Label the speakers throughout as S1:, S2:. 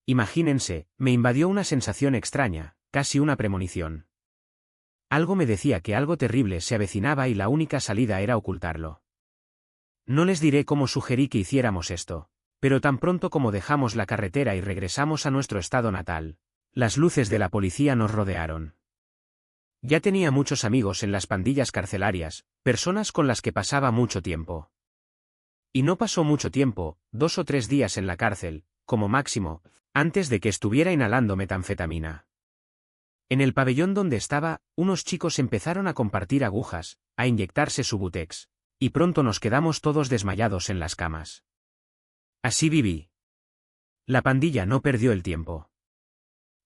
S1: Imagínense, me invadió una sensación extraña, casi una premonición. Algo me decía que algo terrible se avecinaba y la única salida era ocultarlo. No les diré cómo sugerí que hiciéramos esto, pero tan pronto como dejamos la carretera y regresamos a nuestro estado natal, las luces de la policía nos rodearon. Ya tenía muchos amigos en las pandillas carcelarias, personas con las que pasaba mucho tiempo. Y no pasó mucho tiempo, 2 o 3 días en la cárcel, como máximo, antes de que estuviera inhalando metanfetamina. En el pabellón donde estaba, unos chicos empezaron a compartir agujas, a inyectarse Subutex, y pronto nos quedamos todos desmayados en las camas. Así viví. La pandilla no perdió el tiempo.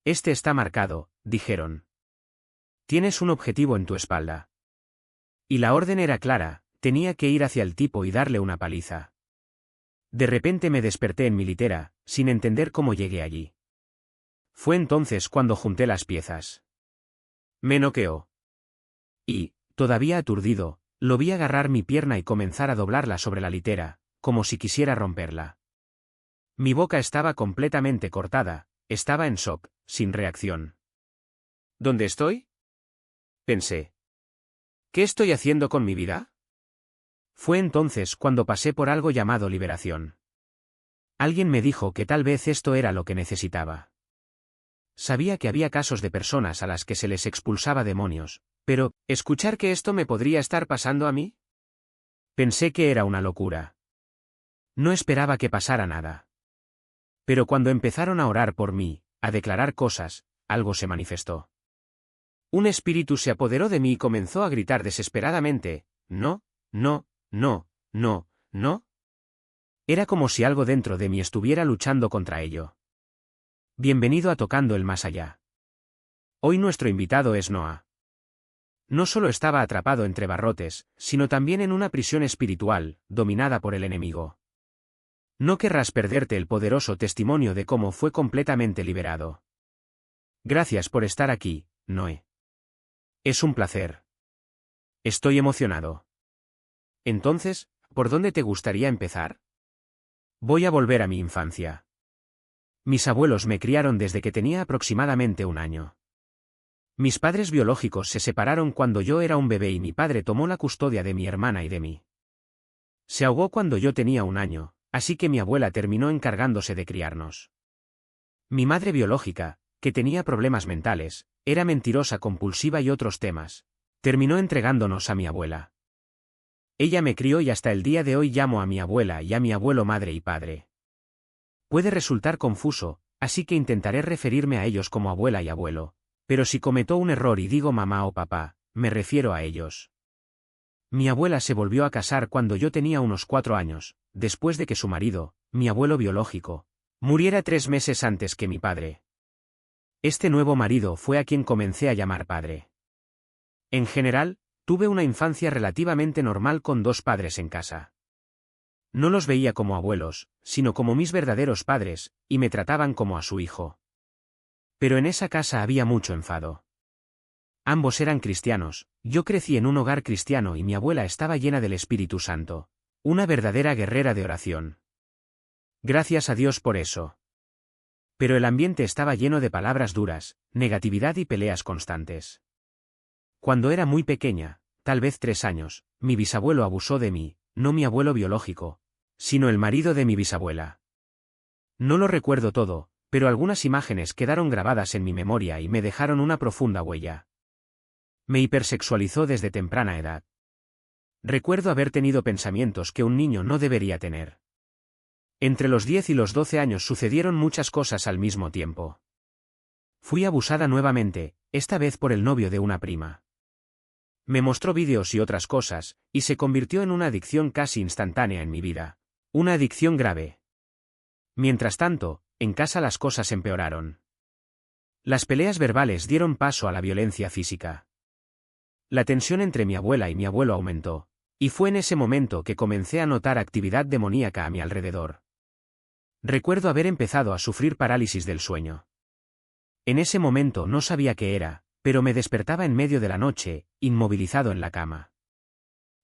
S1: Este está marcado, dijeron. Tienes un objetivo en tu espalda. Y la orden era clara, tenía que ir hacia el tipo y darle una paliza. De repente me desperté en mi litera, sin entender cómo llegué allí. Fue entonces cuando junté las piezas. Me noqueó. Y, todavía aturdido, lo vi agarrar mi pierna y comenzar a doblarla sobre la litera, como si quisiera romperla. Mi boca estaba completamente cortada, estaba en shock, sin reacción. ¿Dónde estoy?, pensé. ¿Qué estoy haciendo con mi vida? Fue entonces cuando pasé por algo llamado liberación. Alguien me dijo que tal vez esto era lo que necesitaba. Sabía que había casos de personas a las que se les expulsaba demonios, pero, ¿escuchar que esto me podría estar pasando a mí? Pensé que era una locura. No esperaba que pasara nada. Pero cuando empezaron a orar por mí, a declarar cosas, algo se manifestó. Un espíritu se apoderó de mí y comenzó a gritar desesperadamente, no, no, no, no, no. Era como si algo dentro de mí estuviera luchando contra ello. Bienvenido a Tocando el Más Allá. Hoy nuestro invitado es Noah. No solo estaba atrapado entre barrotes, sino también en una prisión espiritual, dominada por el enemigo. No querrás perderte el poderoso testimonio de cómo fue completamente liberado. Gracias por estar aquí, Noé. Es un placer. Estoy emocionado. Entonces, ¿por dónde te gustaría empezar? Voy a volver a mi infancia. Mis abuelos me criaron desde que tenía aproximadamente 1 año. Mis padres biológicos se separaron cuando yo era un bebé y mi padre tomó la custodia de mi hermana y de mí. Se ahogó cuando yo tenía 1 año, así que mi abuela terminó encargándose de criarnos. Mi madre biológica, que tenía problemas mentales, era mentirosa compulsiva y otros temas, terminó entregándonos a mi abuela. Ella me crió y hasta el día de hoy llamo a mi abuela y a mi abuelo madre y padre. Puede resultar confuso, así que intentaré referirme a ellos como abuela y abuelo, pero si cometo un error y digo mamá o papá, me refiero a ellos. Mi abuela se volvió a casar cuando yo tenía unos 4 años, después de que su marido, mi abuelo biológico, muriera 3 meses antes que mi padre. Este nuevo marido fue a quien comencé a llamar padre. En general, tuve una infancia relativamente normal con 2 padres en casa. No los veía como abuelos, sino como mis verdaderos padres, y me trataban como a su hijo. Pero en esa casa había mucho enfado. Ambos eran cristianos, yo crecí en un hogar cristiano y mi abuela estaba llena del Espíritu Santo, una verdadera guerrera de oración. Gracias a Dios por eso. Pero el ambiente estaba lleno de palabras duras, negatividad y peleas constantes. Cuando era muy pequeña, tal vez 3 años, mi bisabuelo abusó de mí, no mi abuelo biológico, sino el marido de mi bisabuela. No lo recuerdo todo, pero algunas imágenes quedaron grabadas en mi memoria y me dejaron una profunda huella. Me hipersexualizó desde temprana edad. Recuerdo haber tenido pensamientos que un niño no debería tener. Entre los 10 y los 12 años sucedieron muchas cosas al mismo tiempo. Fui abusada nuevamente, esta vez por el novio de una prima. Me mostró vídeos y otras cosas, y se convirtió en una adicción casi instantánea en mi vida. Una adicción grave. Mientras tanto, en casa las cosas empeoraron. Las peleas verbales dieron paso a la violencia física. La tensión entre mi abuela y mi abuelo aumentó, y fue en ese momento que comencé a notar actividad demoníaca a mi alrededor. Recuerdo haber empezado a sufrir parálisis del sueño. En ese momento no sabía qué era, pero me despertaba en medio de la noche, inmovilizado en la cama.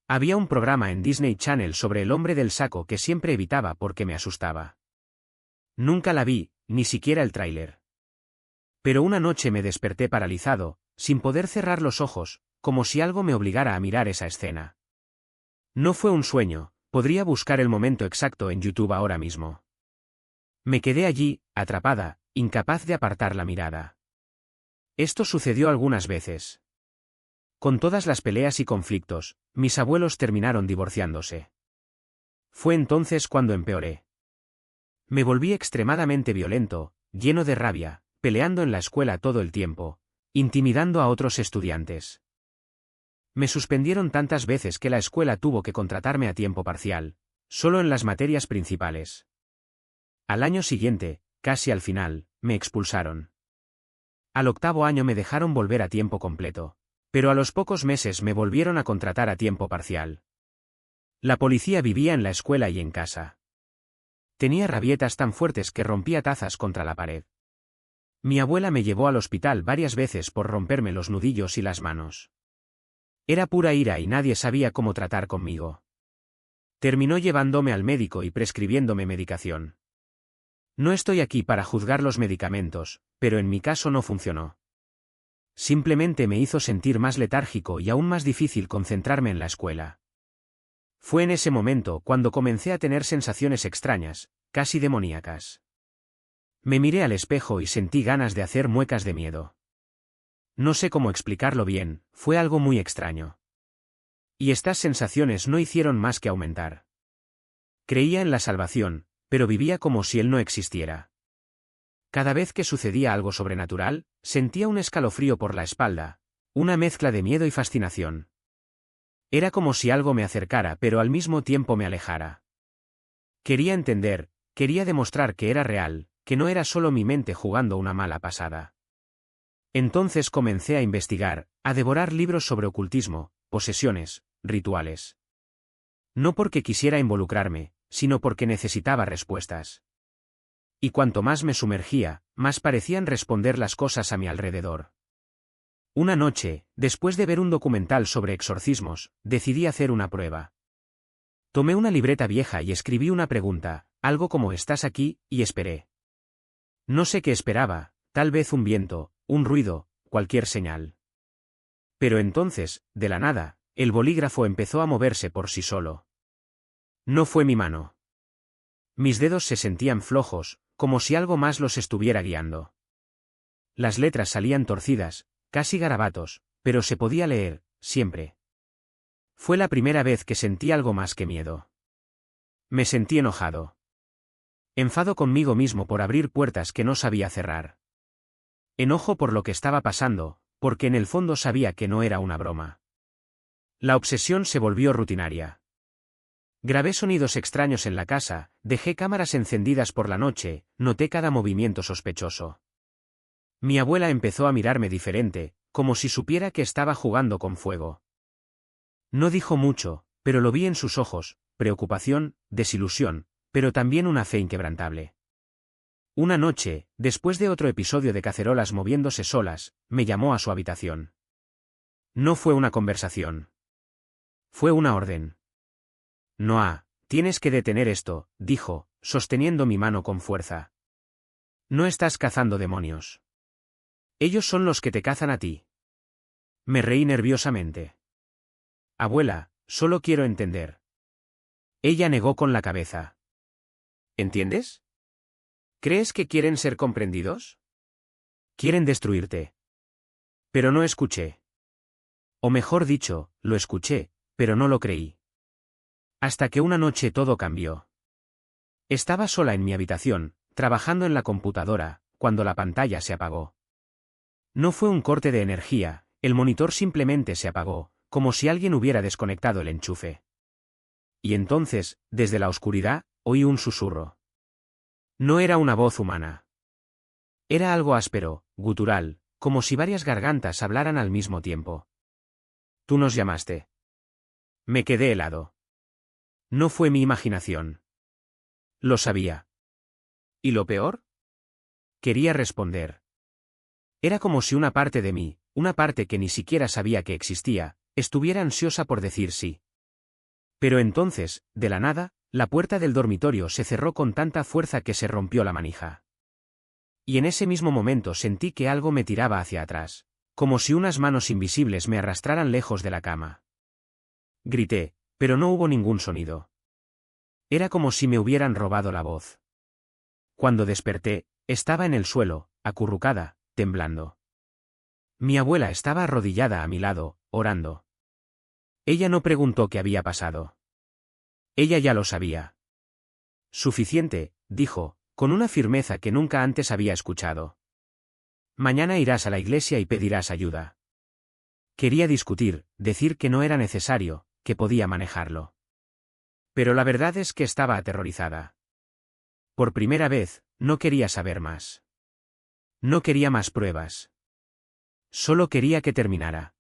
S1: Había un programa en Disney Channel sobre el hombre del saco que siempre evitaba porque me asustaba. Nunca la vi, ni siquiera el tráiler. Pero una noche me desperté paralizado, sin poder cerrar los ojos, como si algo me obligara a mirar esa escena. No fue un sueño, podría buscar el momento exacto en YouTube ahora mismo. Me quedé allí, atrapada, incapaz de apartar la mirada. Esto sucedió algunas veces. Con todas las peleas y conflictos, mis abuelos terminaron divorciándose. Fue entonces cuando empeoré. Me volví extremadamente violento, lleno de rabia, peleando en la escuela todo el tiempo, intimidando a otros estudiantes. Me suspendieron tantas veces que la escuela tuvo que contratarme a tiempo parcial, solo en las materias principales. Al año siguiente, casi al final, me expulsaron. Al 8º año me dejaron volver a tiempo completo, pero a los pocos meses me volvieron a contratar a tiempo parcial. La policía vivía en la escuela y en casa. Tenía rabietas tan fuertes que rompía tazas contra la pared. Mi abuela me llevó al hospital varias veces por romperme los nudillos y las manos. Era pura ira y nadie sabía cómo tratar conmigo. Terminó llevándome al médico y prescribiéndome medicación. No estoy aquí para juzgar los medicamentos, pero en mi caso no funcionó. Simplemente me hizo sentir más letárgico y aún más difícil concentrarme en la escuela. Fue en ese momento cuando comencé a tener sensaciones extrañas, casi demoníacas. Me miré al espejo y sentí ganas de hacer muecas de miedo. No sé cómo explicarlo bien, fue algo muy extraño. Y estas sensaciones no hicieron más que aumentar. Creía en la salvación, pero vivía como si él no existiera. Cada vez que sucedía algo sobrenatural, sentía un escalofrío por la espalda, una mezcla de miedo y fascinación. Era como si algo me acercara pero al mismo tiempo me alejara. Quería entender, quería demostrar que era real, que no era solo mi mente jugando una mala pasada. Entonces comencé a investigar, a devorar libros sobre ocultismo, posesiones, rituales. No porque quisiera involucrarme, sino porque necesitaba respuestas. Y cuanto más me sumergía, más parecían responder las cosas a mi alrededor. Una noche, después de ver un documental sobre exorcismos, decidí hacer una prueba. Tomé una libreta vieja y escribí una pregunta, algo como «¿Estás aquí?», y esperé. No sé qué esperaba, tal vez un viento, un ruido, cualquier señal. Pero entonces, de la nada, el bolígrafo empezó a moverse por sí solo. No fue mi mano. Mis dedos se sentían flojos, como si algo más los estuviera guiando. Las letras salían torcidas, casi garabatos, pero se podía leer, siempre. Fue la primera vez que sentí algo más que miedo. Me sentí enojado. Enfado conmigo mismo por abrir puertas que no sabía cerrar. Enojo por lo que estaba pasando, porque en el fondo sabía que no era una broma. La obsesión se volvió rutinaria. Grabé sonidos extraños en la casa, dejé cámaras encendidas por la noche, noté cada movimiento sospechoso. Mi abuela empezó a mirarme diferente, como si supiera que estaba jugando con fuego. No dijo mucho, pero lo vi en sus ojos, preocupación, desilusión, pero también una fe inquebrantable. Una noche, después de otro episodio de cacerolas moviéndose solas, me llamó a su habitación. No fue una conversación. Fue una orden. «Noah, tienes que detener esto», dijo, sosteniendo mi mano con fuerza. «No estás cazando demonios. Ellos son los que te cazan a ti». Me reí nerviosamente. «Abuela, solo quiero entender». Ella negó con la cabeza. «¿Entiendes? ¿Crees que quieren ser comprendidos? Quieren destruirte». Pero no escuché. O mejor dicho, lo escuché, pero no lo creí. Hasta que una noche todo cambió. Estaba sola en mi habitación, trabajando en la computadora, cuando la pantalla se apagó. No fue un corte de energía, el monitor simplemente se apagó, como si alguien hubiera desconectado el enchufe. Y entonces, desde la oscuridad, oí un susurro. No era una voz humana. Era algo áspero, gutural, como si varias gargantas hablaran al mismo tiempo. «Tú nos llamaste». Me quedé helado. No fue mi imaginación. Lo sabía. ¿Y lo peor? Quería responder. Era como si una parte de mí, una parte que ni siquiera sabía que existía, estuviera ansiosa por decir sí. Pero entonces, de la nada, la puerta del dormitorio se cerró con tanta fuerza que se rompió la manija. Y en ese mismo momento sentí que algo me tiraba hacia atrás, como si unas manos invisibles me arrastraran lejos de la cama. Grité, pero no hubo ningún sonido. Era como si me hubieran robado la voz. Cuando desperté, estaba en el suelo, acurrucada, temblando. Mi abuela estaba arrodillada a mi lado, orando. Ella no preguntó qué había pasado. Ella ya lo sabía. Suficiente, dijo, con una firmeza que nunca antes había escuchado. Mañana irás a la iglesia y pedirás ayuda. Quería discutir, decir que no era necesario, que podía manejarlo. Pero la verdad es que estaba aterrorizada. Por primera vez, no quería saber más. No quería más pruebas. Solo quería que terminara.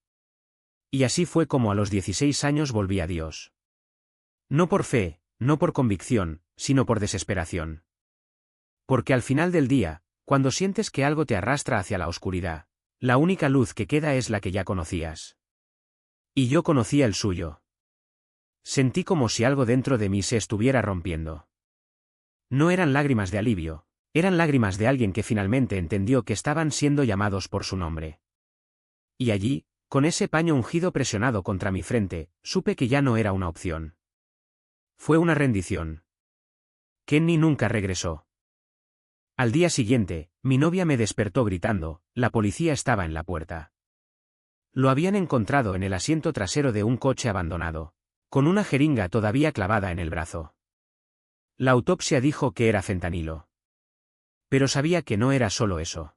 S1: Y así fue como a los 16 años volví a Dios. No por fe, no por convicción, sino por desesperación. Porque al final del día, cuando sientes que algo te arrastra hacia la oscuridad, la única luz que queda es la que ya conocías. Y yo conocía el suyo. Sentí como si algo dentro de mí se estuviera rompiendo. No eran lágrimas de alivio, eran lágrimas de alguien que finalmente entendió que estaban siendo llamados por su nombre. Y allí, con ese paño ungido presionado contra mi frente, supe que ya no era una opción. Fue una rendición. Kenny nunca regresó. Al día siguiente, mi novia me despertó gritando, la policía estaba en la puerta. Lo habían encontrado en el asiento trasero de un coche abandonado, con una jeringa todavía clavada en el brazo. La autopsia dijo que era fentanilo. Pero sabía que no era solo eso.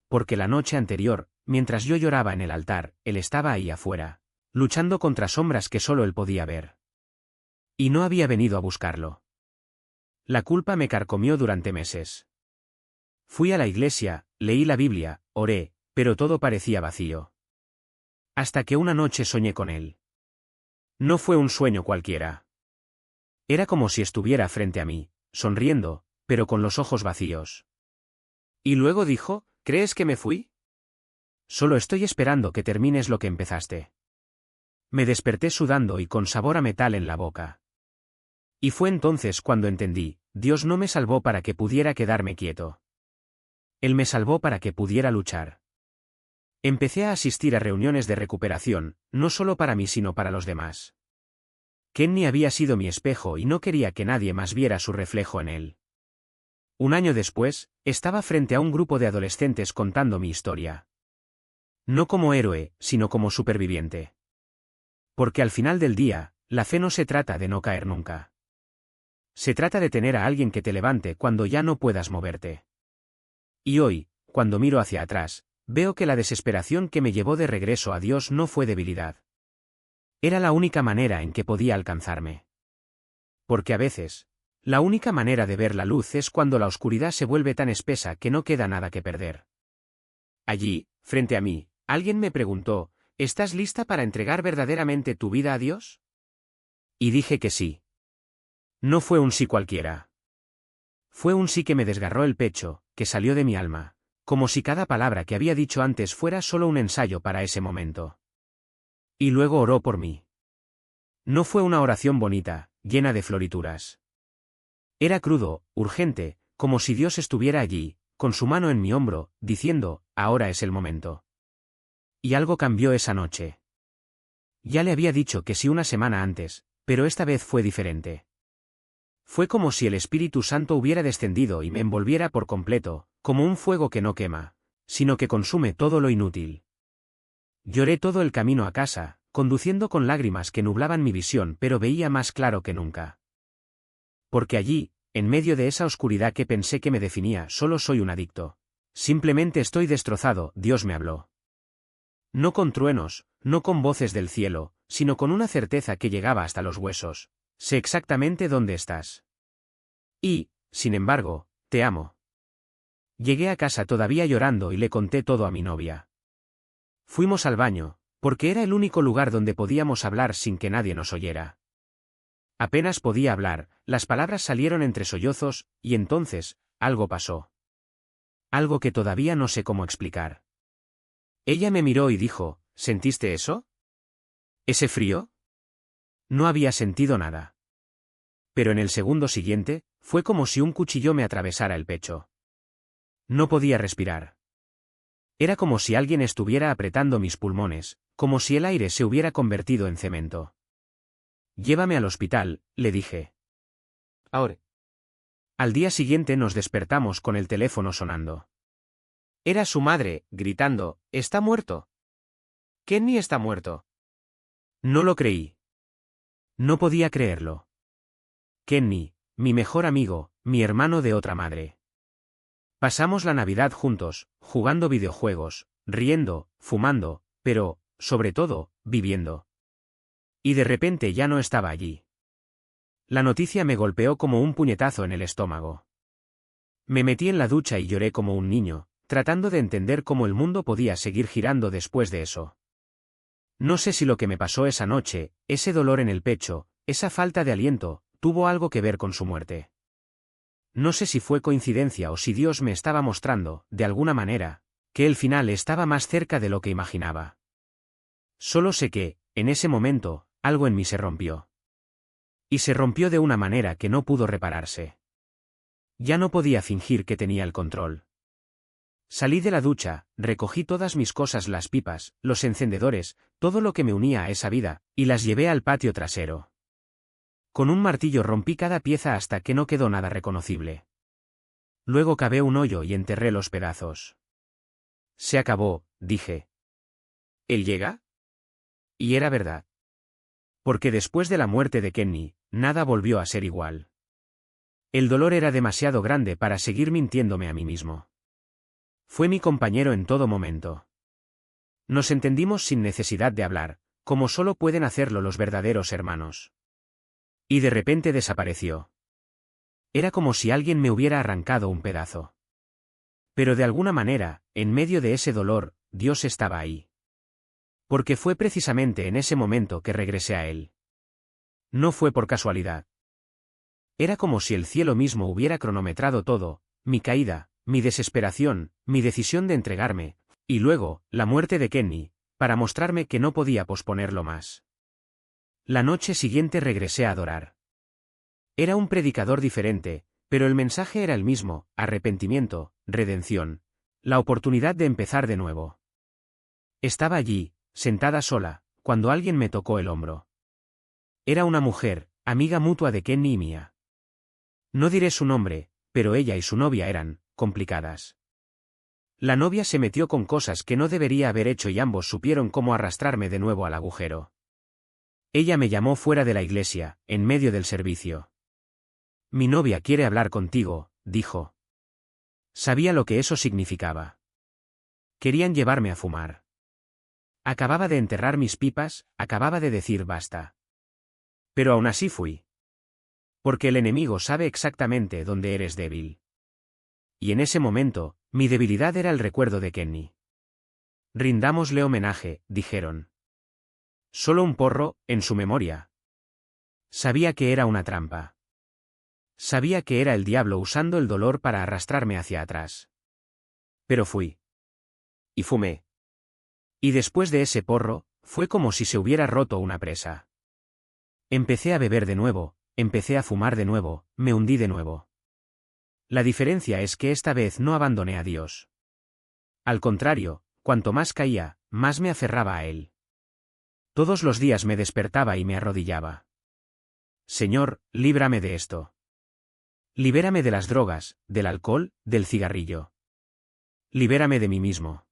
S1: Porque la noche anterior, mientras yo lloraba en el altar, él estaba ahí afuera, luchando contra sombras que solo él podía ver. Y no había venido a buscarlo. La culpa me carcomió durante meses. Fui a la iglesia, leí la Biblia, oré, pero todo parecía vacío. Hasta que una noche soñé con él. No fue un sueño cualquiera. Era como si estuviera frente a mí, sonriendo, pero con los ojos vacíos. Y luego dijo, ¿crees que me fui? Solo estoy esperando que termines lo que empezaste. Me desperté sudando y con sabor a metal en la boca. Y fue entonces cuando entendí, Dios no me salvó para que pudiera quedarme quieto. Él me salvó para que pudiera luchar. Empecé a asistir a reuniones de recuperación, no solo para mí sino para los demás. Kenny había sido mi espejo y no quería que nadie más viera su reflejo en él. Un año después, estaba frente a un grupo de adolescentes contando mi historia. No como héroe, sino como superviviente. Porque al final del día, la fe no se trata de no caer nunca. Se trata de tener a alguien que te levante cuando ya no puedas moverte. Y hoy, cuando miro hacia atrás, veo que la desesperación que me llevó de regreso a Dios no fue debilidad. Era la única manera en que podía alcanzarme. Porque a veces, la única manera de ver la luz es cuando la oscuridad se vuelve tan espesa que no queda nada que perder. Allí, frente a mí, alguien me preguntó, ¿estás lista para entregar verdaderamente tu vida a Dios? Y dije que sí. No fue un sí cualquiera. Fue un sí que me desgarró el pecho, que salió de mi alma, como si cada palabra que había dicho antes fuera solo un ensayo para ese momento. Y luego oró por mí. No fue una oración bonita, llena de florituras. Era crudo, urgente, como si Dios estuviera allí, con su mano en mi hombro, diciendo, ahora es el momento. Y algo cambió esa noche. Ya le había dicho que sí una semana antes, pero esta vez fue diferente. Fue como si el Espíritu Santo hubiera descendido y me envolviera por completo, como un fuego que no quema, sino que consume todo lo inútil. Lloré todo el camino a casa, conduciendo con lágrimas que nublaban mi visión, pero veía más claro que nunca. Porque allí, en medio de esa oscuridad que pensé que me definía, solo soy un adicto. Simplemente estoy destrozado, Dios me habló. No con truenos, no con voces del cielo, sino con una certeza que llegaba hasta los huesos. Sé exactamente dónde estás. Y, sin embargo, te amo. Llegué a casa todavía llorando y le conté todo a mi novia. Fuimos al baño, porque era el único lugar donde podíamos hablar sin que nadie nos oyera. Apenas podía hablar, las palabras salieron entre sollozos, y entonces, algo pasó. Algo que todavía no sé cómo explicar. Ella me miró y dijo, ¿sentiste eso? ¿Ese frío? No había sentido nada. Pero en el segundo siguiente, fue como si un cuchillo me atravesara el pecho. No podía respirar. Era como si alguien estuviera apretando mis pulmones, como si el aire se hubiera convertido en cemento. Llévame al hospital, le dije.
S2: Ahora.
S1: Al día siguiente nos despertamos con el teléfono sonando.
S2: Era su madre, gritando, «¡Está muerto! ¡Kenny está muerto!».
S1: No lo creí. No podía creerlo. Kenny, mi mejor amigo, mi hermano de otra madre. Pasamos la Navidad juntos, jugando videojuegos, riendo, fumando, pero, sobre todo, viviendo. Y de repente ya no estaba allí. La noticia me golpeó como un puñetazo en el estómago. Me metí en la ducha y lloré como un niño, tratando de entender cómo el mundo podía seguir girando después de eso. No sé si lo que me pasó esa noche, ese dolor en el pecho, esa falta de aliento, tuvo algo que ver con su muerte. No sé si fue coincidencia o si Dios me estaba mostrando, de alguna manera, que el final estaba más cerca de lo que imaginaba. Solo sé que, en ese momento, algo en mí se rompió. Y se rompió de una manera que no pudo repararse. Ya no podía fingir que tenía el control. Salí de la ducha, recogí todas mis cosas, las pipas, los encendedores, todo lo que me unía a esa vida, y las llevé al patio trasero. Con un martillo rompí cada pieza hasta que no quedó nada reconocible. Luego cavé un hoyo y enterré los pedazos. Se acabó, dije.
S2: ¿Él llega?
S1: Y era verdad. Porque después de la muerte de Kenny, nada volvió a ser igual. El dolor era demasiado grande para seguir mintiéndome a mí mismo. Fue mi compañero en todo momento. Nos entendimos sin necesidad de hablar, como solo pueden hacerlo los verdaderos hermanos. Y de repente desapareció. Era como si alguien me hubiera arrancado un pedazo. Pero de alguna manera, en medio de ese dolor, Dios estaba ahí. Porque fue precisamente en ese momento que regresé a Él. No fue por casualidad. Era como si el cielo mismo hubiera cronometrado todo, mi caída, mi desesperación, mi decisión de entregarme, y luego, la muerte de Kenny, para mostrarme que no podía posponerlo más. La noche siguiente regresé a adorar. Era un predicador diferente, pero el mensaje era el mismo: arrepentimiento, redención, la oportunidad de empezar de nuevo. Estaba allí, sentada sola, cuando alguien me tocó el hombro. Era una mujer, amiga mutua de Kenny y mía. No diré su nombre, pero ella y su novia eran complicadas. La novia se metió con cosas que no debería haber hecho y ambos supieron cómo arrastrarme de nuevo al agujero. Ella me llamó fuera de la iglesia, en medio del servicio. Mi novia quiere hablar contigo, dijo. Sabía lo que eso significaba. Querían llevarme a fumar. Acababa de enterrar mis pipas, acababa de decir basta. Pero aún así fui. Porque el enemigo sabe exactamente dónde eres débil. Y en ese momento, mi debilidad era el recuerdo de Kenny. Rindámosle homenaje, dijeron. Solo un porro, en su memoria. Sabía que era una trampa. Sabía que era el diablo usando el dolor para arrastrarme hacia atrás. Pero fui. Y fumé. Y después de ese porro, fue como si se hubiera roto una presa. Empecé a beber de nuevo, empecé a fumar de nuevo, me hundí de nuevo. La diferencia es que esta vez no abandoné a Dios. Al contrario, cuanto más caía, más me aferraba a Él. Todos los días me despertaba y me arrodillaba. Señor, líbrame de esto. Libérame de las drogas, del alcohol, del cigarrillo. Libérame de mí mismo.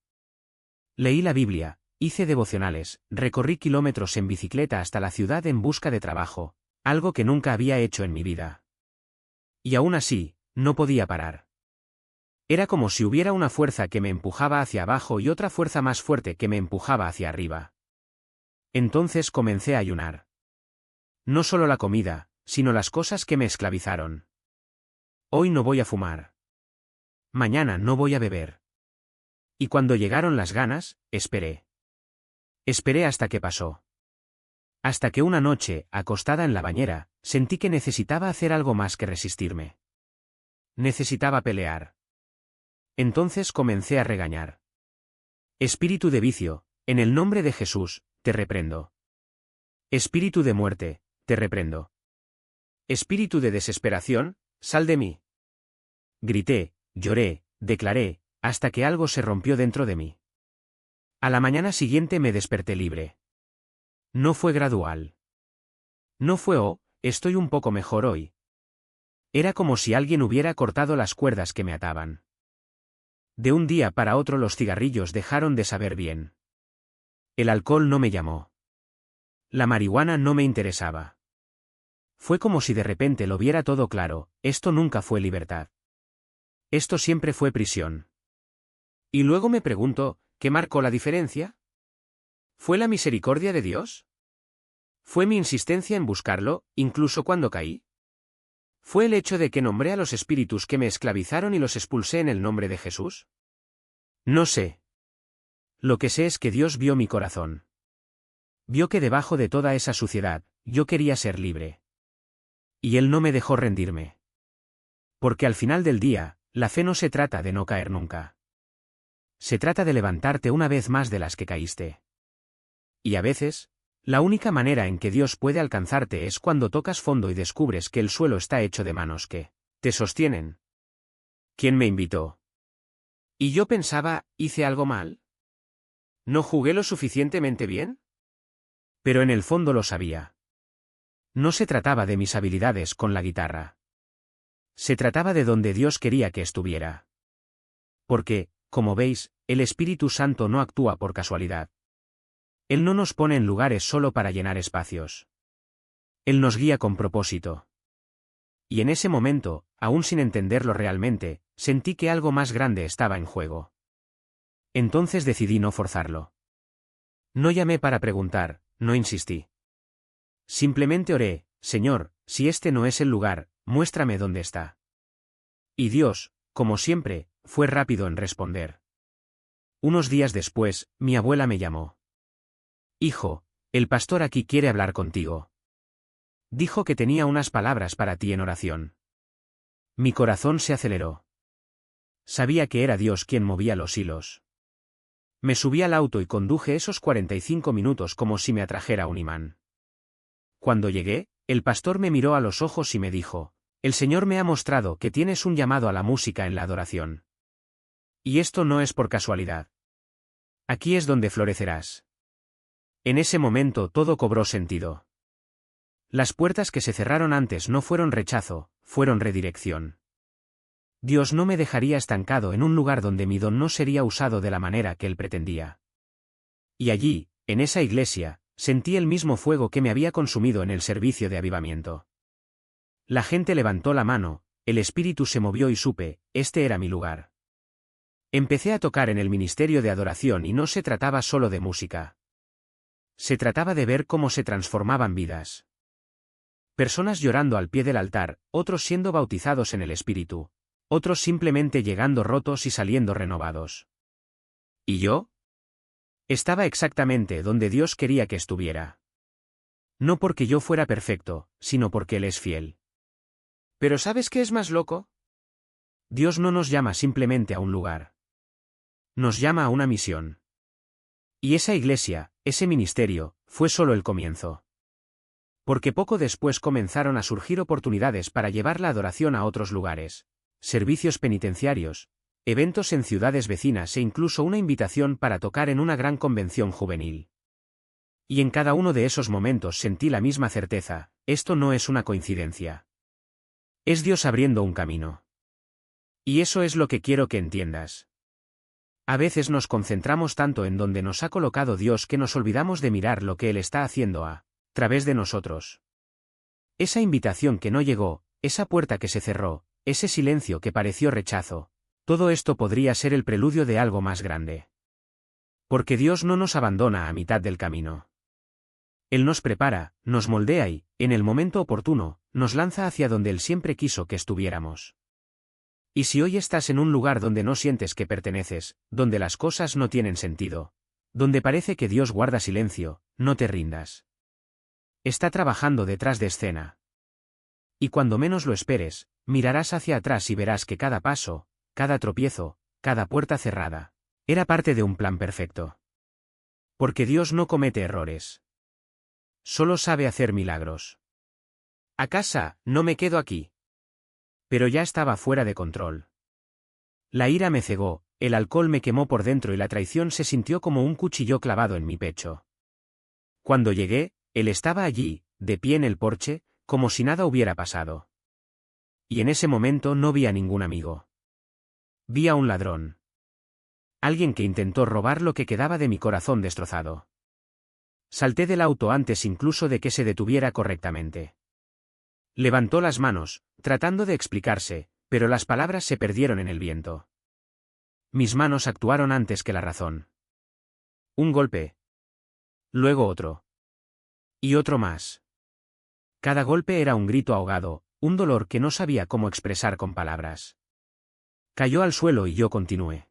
S1: Leí la Biblia, hice devocionales, recorrí kilómetros en bicicleta hasta la ciudad en busca de trabajo, algo que nunca había hecho en mi vida. Y aún así, no podía parar. Era como si hubiera una fuerza que me empujaba hacia abajo y otra fuerza más fuerte que me empujaba hacia arriba. Entonces comencé a ayunar. No solo la comida, sino las cosas que me esclavizaron. Hoy no voy a fumar. Mañana no voy a beber. Y cuando llegaron las ganas, esperé. Esperé hasta que pasó. Hasta que una noche, acostada en la bañera, sentí que necesitaba hacer algo más que resistirme. Necesitaba pelear. Entonces comencé a regañar. Espíritu de vicio, en el nombre de Jesús, te reprendo. Espíritu de muerte, te reprendo. Espíritu de desesperación, sal de mí. Grité, lloré, declaré, hasta que algo se rompió dentro de mí. A la mañana siguiente me desperté libre. No fue gradual. No fue estoy un poco mejor hoy. Era como si alguien hubiera cortado las cuerdas que me ataban. De un día para otro los cigarrillos dejaron de saber bien. El alcohol no me llamó. La marihuana no me interesaba. Fue como si de repente lo viera todo claro, esto nunca fue libertad. Esto siempre fue prisión. Y luego me pregunto, ¿qué marcó la diferencia? ¿Fue la misericordia de Dios? ¿Fue mi insistencia en buscarlo, incluso cuando caí? ¿Fue el hecho de que nombré a los espíritus que me esclavizaron y los expulsé en el nombre de Jesús? No sé. Lo que sé es que Dios vio mi corazón. Vio que debajo de toda esa suciedad, yo quería ser libre. Y Él no me dejó rendirme. Porque al final del día, la fe no se trata de no caer nunca. Se trata de levantarte una vez más de las que caíste. Y a veces, la única manera en que Dios puede alcanzarte es cuando tocas fondo y descubres que el suelo está hecho de manos que te sostienen. ¿Quién me invitó? Y yo pensaba, ¿hice algo mal? ¿No jugué lo suficientemente bien? Pero en el fondo lo sabía. No se trataba de mis habilidades con la guitarra. Se trataba de donde Dios quería que estuviera. Porque, como veis, el Espíritu Santo no actúa por casualidad. Él no nos pone en lugares solo para llenar espacios. Él nos guía con propósito. Y en ese momento, aún sin entenderlo realmente, sentí que algo más grande estaba en juego. Entonces decidí no forzarlo. No llamé para preguntar, no insistí. Simplemente oré, Señor, si este no es el lugar, muéstrame dónde está. Y Dios, como siempre, fue rápido en responder. Unos días después, mi abuela me llamó. Hijo, el pastor aquí quiere hablar contigo. Dijo que tenía unas palabras para ti en oración. Mi corazón se aceleró. Sabía que era Dios quien movía los hilos. Me subí al auto y conduje esos 45 minutos como si me atrajera un imán. Cuando llegué, el pastor me miró a los ojos y me dijo, el Señor me ha mostrado que tienes un llamado a la música en la adoración. Y esto no es por casualidad. Aquí es donde florecerás. En ese momento todo cobró sentido. Las puertas que se cerraron antes no fueron rechazo, fueron redirección. Dios no me dejaría estancado en un lugar donde mi don no sería usado de la manera que Él pretendía. Y allí, en esa iglesia, sentí el mismo fuego que me había consumido en el servicio de avivamiento. La gente levantó la mano, el espíritu se movió y supe, este era mi lugar. Empecé a tocar en el ministerio de adoración y no se trataba solo de música. Se trataba de ver cómo se transformaban vidas. Personas llorando al pie del altar, otros siendo bautizados en el espíritu, otros simplemente llegando rotos y saliendo renovados. ¿Y yo? Estaba exactamente donde Dios quería que estuviera. No porque yo fuera perfecto, sino porque Él es fiel. ¿Pero sabes qué es más loco? Dios no nos llama simplemente a un lugar. Nos llama a una misión. Y esa iglesia, ese ministerio, fue solo el comienzo. Porque poco después comenzaron a surgir oportunidades para llevar la adoración a otros lugares, servicios penitenciarios, eventos en ciudades vecinas e incluso una invitación para tocar en una gran convención juvenil. Y en cada uno de esos momentos sentí la misma certeza, esto no es una coincidencia. Es Dios abriendo un camino. Y eso es lo que quiero que entiendas. A veces nos concentramos tanto en donde nos ha colocado Dios que nos olvidamos de mirar lo que Él está haciendo a través de nosotros. Esa invitación que no llegó, esa puerta que se cerró, ese silencio que pareció rechazo, todo esto podría ser el preludio de algo más grande. Porque Dios no nos abandona a mitad del camino. Él nos prepara, nos moldea y, en el momento oportuno, nos lanza hacia donde Él siempre quiso que estuviéramos. Y si hoy estás en un lugar donde no sientes que perteneces, donde las cosas no tienen sentido, donde parece que Dios guarda silencio, no te rindas. Está trabajando detrás de escena. Y cuando menos lo esperes, mirarás hacia atrás y verás que cada paso, cada tropiezo, cada puerta cerrada, era parte de un plan perfecto. Porque Dios no comete errores. Solo sabe hacer milagros. A casa, no me quedo aquí. Pero ya estaba fuera de control. La ira me cegó, el alcohol me quemó por dentro y la traición se sintió como un cuchillo clavado en mi pecho. Cuando llegué, él estaba allí, de pie en el porche, como si nada hubiera pasado. Y en ese momento no vi a ningún amigo. Vi a un ladrón. Alguien que intentó robar lo que quedaba de mi corazón destrozado. Salté del auto antes incluso de que se detuviera correctamente. Levantó las manos, tratando de explicarse, pero las palabras se perdieron en el viento. Mis manos actuaron antes que la razón. Un golpe. Luego otro. Y otro más. Cada golpe era un grito ahogado, un dolor que no sabía cómo expresar con palabras. Cayó al suelo y yo continué.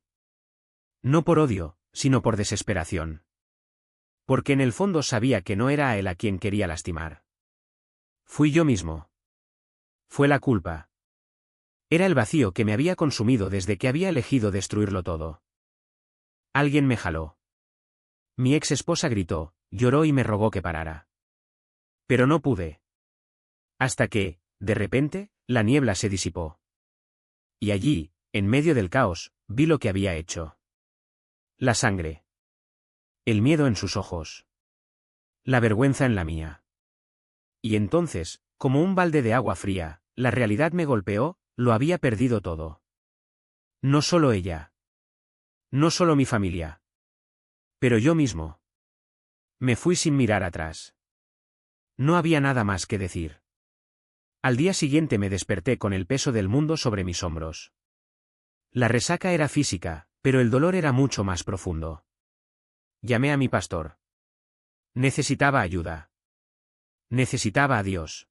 S1: No por odio, sino por desesperación. Porque en el fondo sabía que no era a él a quien quería lastimar. Fui yo mismo. Fue la culpa. Era el vacío que me había consumido desde que había elegido destruirlo todo. Alguien me jaló. Mi ex esposa gritó, lloró y me rogó que parara. Pero no pude. Hasta que, de repente, la niebla se disipó. Y allí, en medio del caos, vi lo que había hecho. La sangre. El miedo en sus ojos. La vergüenza en la mía. Y entonces, como un balde de agua fría, la realidad me golpeó, lo había perdido todo. No solo ella. No solo mi familia. Pero yo mismo. Me fui sin mirar atrás. No había nada más que decir. Al día siguiente me desperté con el peso del mundo sobre mis hombros. La resaca era física, pero el dolor era mucho más profundo. Llamé a mi pastor. Necesitaba ayuda. Necesitaba a Dios.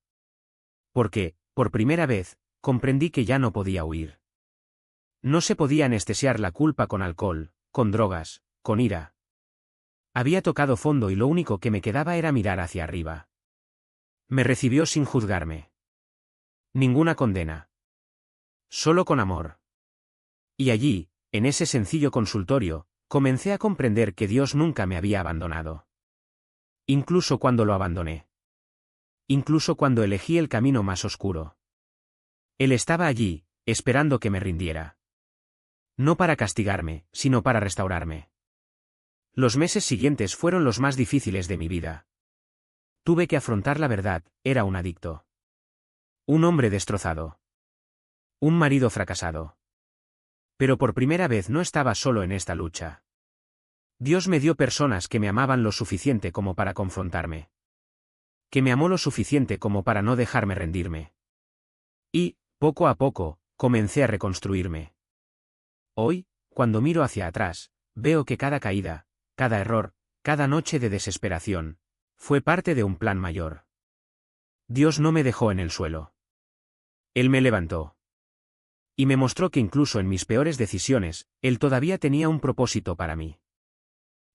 S1: Porque, por primera vez, comprendí que ya no podía huir. No se podía anestesiar la culpa con alcohol, con drogas, con ira. Había tocado fondo y lo único que me quedaba era mirar hacia arriba. Me recibió sin juzgarme. Ninguna condena. Solo con amor. Y allí, en ese sencillo consultorio, comencé a comprender que Dios nunca me había abandonado. Incluso cuando lo abandoné. Incluso cuando elegí el camino más oscuro. Él estaba allí, esperando que me rindiera. No para castigarme, sino para restaurarme. Los meses siguientes fueron los más difíciles de mi vida. Tuve que afrontar la verdad, era un adicto. Un hombre destrozado. Un marido fracasado. Pero por primera vez no estaba solo en esta lucha. Dios me dio personas que me amaban lo suficiente como para confrontarme. Que me amó lo suficiente como para no dejarme rendirme. Y, poco a poco, comencé a reconstruirme. Hoy, cuando miro hacia atrás, veo que cada caída, cada error, cada noche de desesperación, fue parte de un plan mayor. Dios no me dejó en el suelo. Él me levantó. Y me mostró que incluso en mis peores decisiones, Él todavía tenía un propósito para mí.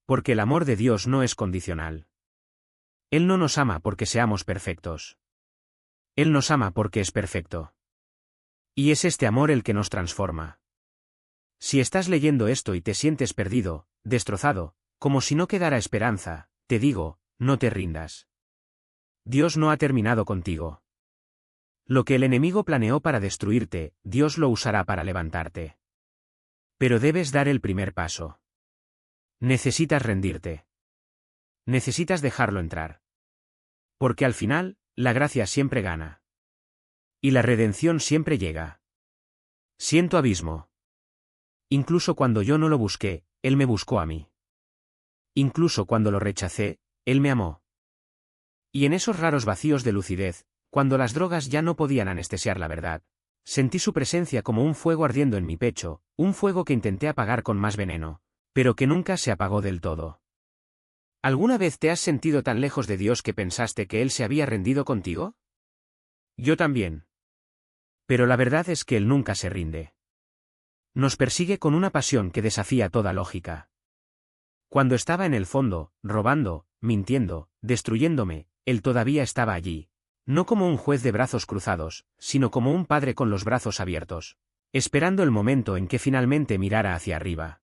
S1: Porque el amor de Dios no es condicional. Él no nos ama porque seamos perfectos. Él nos ama porque es perfecto. Y es este amor el que nos transforma. Si estás leyendo esto y te sientes perdido, destrozado, como si no quedara esperanza, te digo, no te rindas. Dios no ha terminado contigo. Lo que el enemigo planeó para destruirte, Dios lo usará para levantarte. Pero debes dar el primer paso. Necesitas rendirte. Necesitas dejarlo entrar. Porque al final, la gracia siempre gana. Y la redención siempre llega. Siento abismo. Incluso cuando yo no lo busqué, Él me buscó a mí. Incluso cuando lo rechacé, Él me amó. Y en esos raros vacíos de lucidez, cuando las drogas ya no podían anestesiar la verdad, sentí su presencia como un fuego ardiendo en mi pecho, un fuego que intenté apagar con más veneno, pero que nunca se apagó del todo. ¿Alguna vez te has sentido tan lejos de Dios que pensaste que Él se había rendido contigo? Yo también. Pero la verdad es que Él nunca se rinde. Nos persigue con una pasión que desafía toda lógica. Cuando estaba en el fondo, robando, mintiendo, destruyéndome, Él todavía estaba allí. No como un juez de brazos cruzados, sino como un padre con los brazos abiertos, esperando el momento en que finalmente mirara hacia arriba.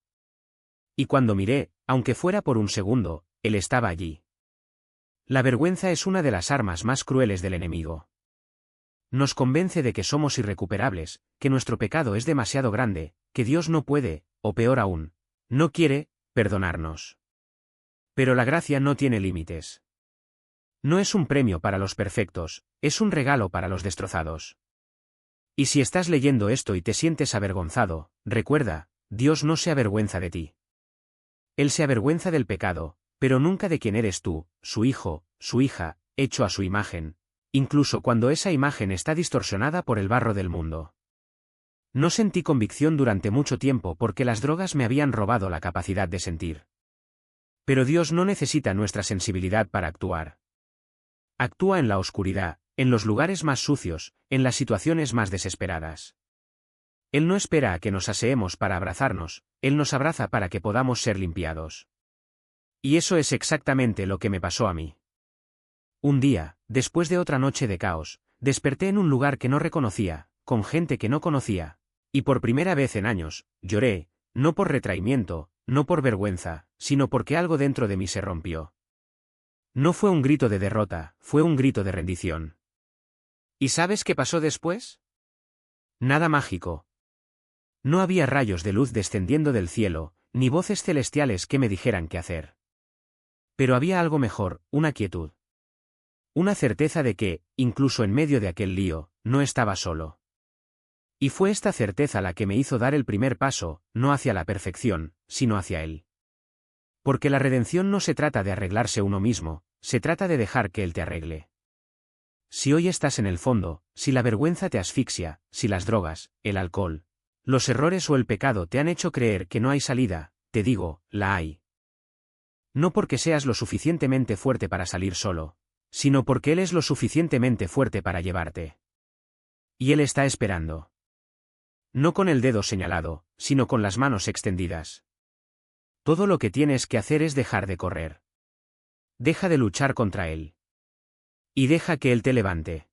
S1: Y cuando miré, aunque fuera por un segundo, Él estaba allí. La vergüenza es una de las armas más crueles del enemigo. Nos convence de que somos irrecuperables, que nuestro pecado es demasiado grande, que Dios no puede, o peor aún, no quiere, perdonarnos. Pero la gracia no tiene límites. No es un premio para los perfectos, es un regalo para los destrozados. Y si estás leyendo esto y te sientes avergonzado, recuerda, Dios no se avergüenza de ti. Él se avergüenza del pecado, pero nunca de quién eres tú, su hijo, su hija, hecho a su imagen, incluso cuando esa imagen está distorsionada por el barro del mundo. No sentí convicción durante mucho tiempo porque las drogas me habían robado la capacidad de sentir. Pero Dios no necesita nuestra sensibilidad para actuar. Actúa en la oscuridad, en los lugares más sucios, en las situaciones más desesperadas. Él no espera a que nos aseemos para abrazarnos, Él nos abraza para que podamos ser limpiados. Y eso es exactamente lo que me pasó a mí. Un día, después de otra noche de caos, desperté en un lugar que no reconocía, con gente que no conocía, y por primera vez en años, lloré, no por retraimiento, no por vergüenza, sino porque algo dentro de mí se rompió. No fue un grito de derrota, fue un grito de rendición. ¿Y sabes qué pasó después? Nada mágico. No había rayos de luz descendiendo del cielo, ni voces celestiales que me dijeran qué hacer. Pero había algo mejor, una quietud. Una certeza de que, incluso en medio de aquel lío, no estaba solo. Y fue esta certeza la que me hizo dar el primer paso, no hacia la perfección, sino hacia Él. Porque la redención no se trata de arreglarse uno mismo, se trata de dejar que Él te arregle. Si hoy estás en el fondo, si la vergüenza te asfixia, si las drogas, el alcohol, los errores o el pecado te han hecho creer que no hay salida, te digo, la hay. No porque seas lo suficientemente fuerte para salir solo, sino porque Él es lo suficientemente fuerte para llevarte. Y Él está esperando. No con el dedo señalado, sino con las manos extendidas. Todo lo que tienes que hacer es dejar de correr. Deja de luchar contra Él. Y deja que Él te levante.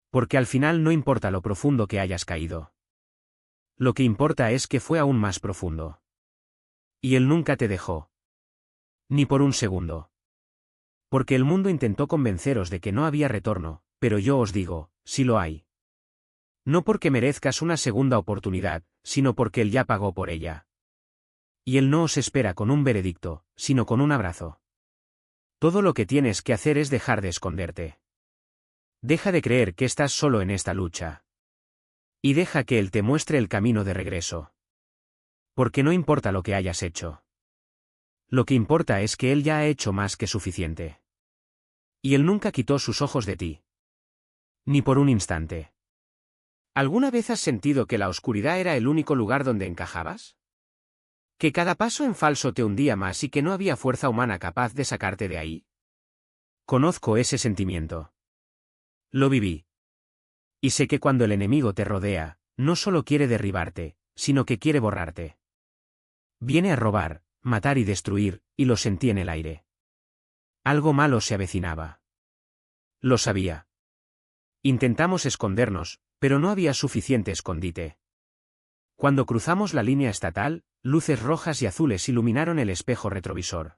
S1: Porque al final no importa lo profundo que hayas caído. Lo que importa es que fue aún más profundo. Y Él nunca te dejó. Ni por un segundo. Porque el mundo intentó convenceros de que no había retorno, pero yo os digo, sí lo hay. No porque merezcas una segunda oportunidad, sino porque Él ya pagó por ella. Y Él no os espera con un veredicto, sino con un abrazo. Todo lo que tienes que hacer es dejar de esconderte. Deja de creer que estás solo en esta lucha. Y deja que Él te muestre el camino de regreso. Porque no importa lo que hayas hecho. Lo que importa es que Él ya ha hecho más que suficiente. Y Él nunca quitó sus ojos de ti. Ni por un instante. ¿Alguna vez has sentido que la oscuridad era el único lugar donde encajabas? ¿Que cada paso en falso te hundía más y que no había fuerza humana capaz de sacarte de ahí? Conozco ese sentimiento. Lo viví. Y sé que cuando el enemigo te rodea, no solo quiere derribarte, sino que quiere borrarte. Viene a robar, matar y destruir, y lo sentí en el aire. Algo malo se avecinaba. Lo sabía. Intentamos escondernos, pero no había suficiente escondite. Cuando cruzamos la línea estatal, luces rojas y azules iluminaron el espejo retrovisor.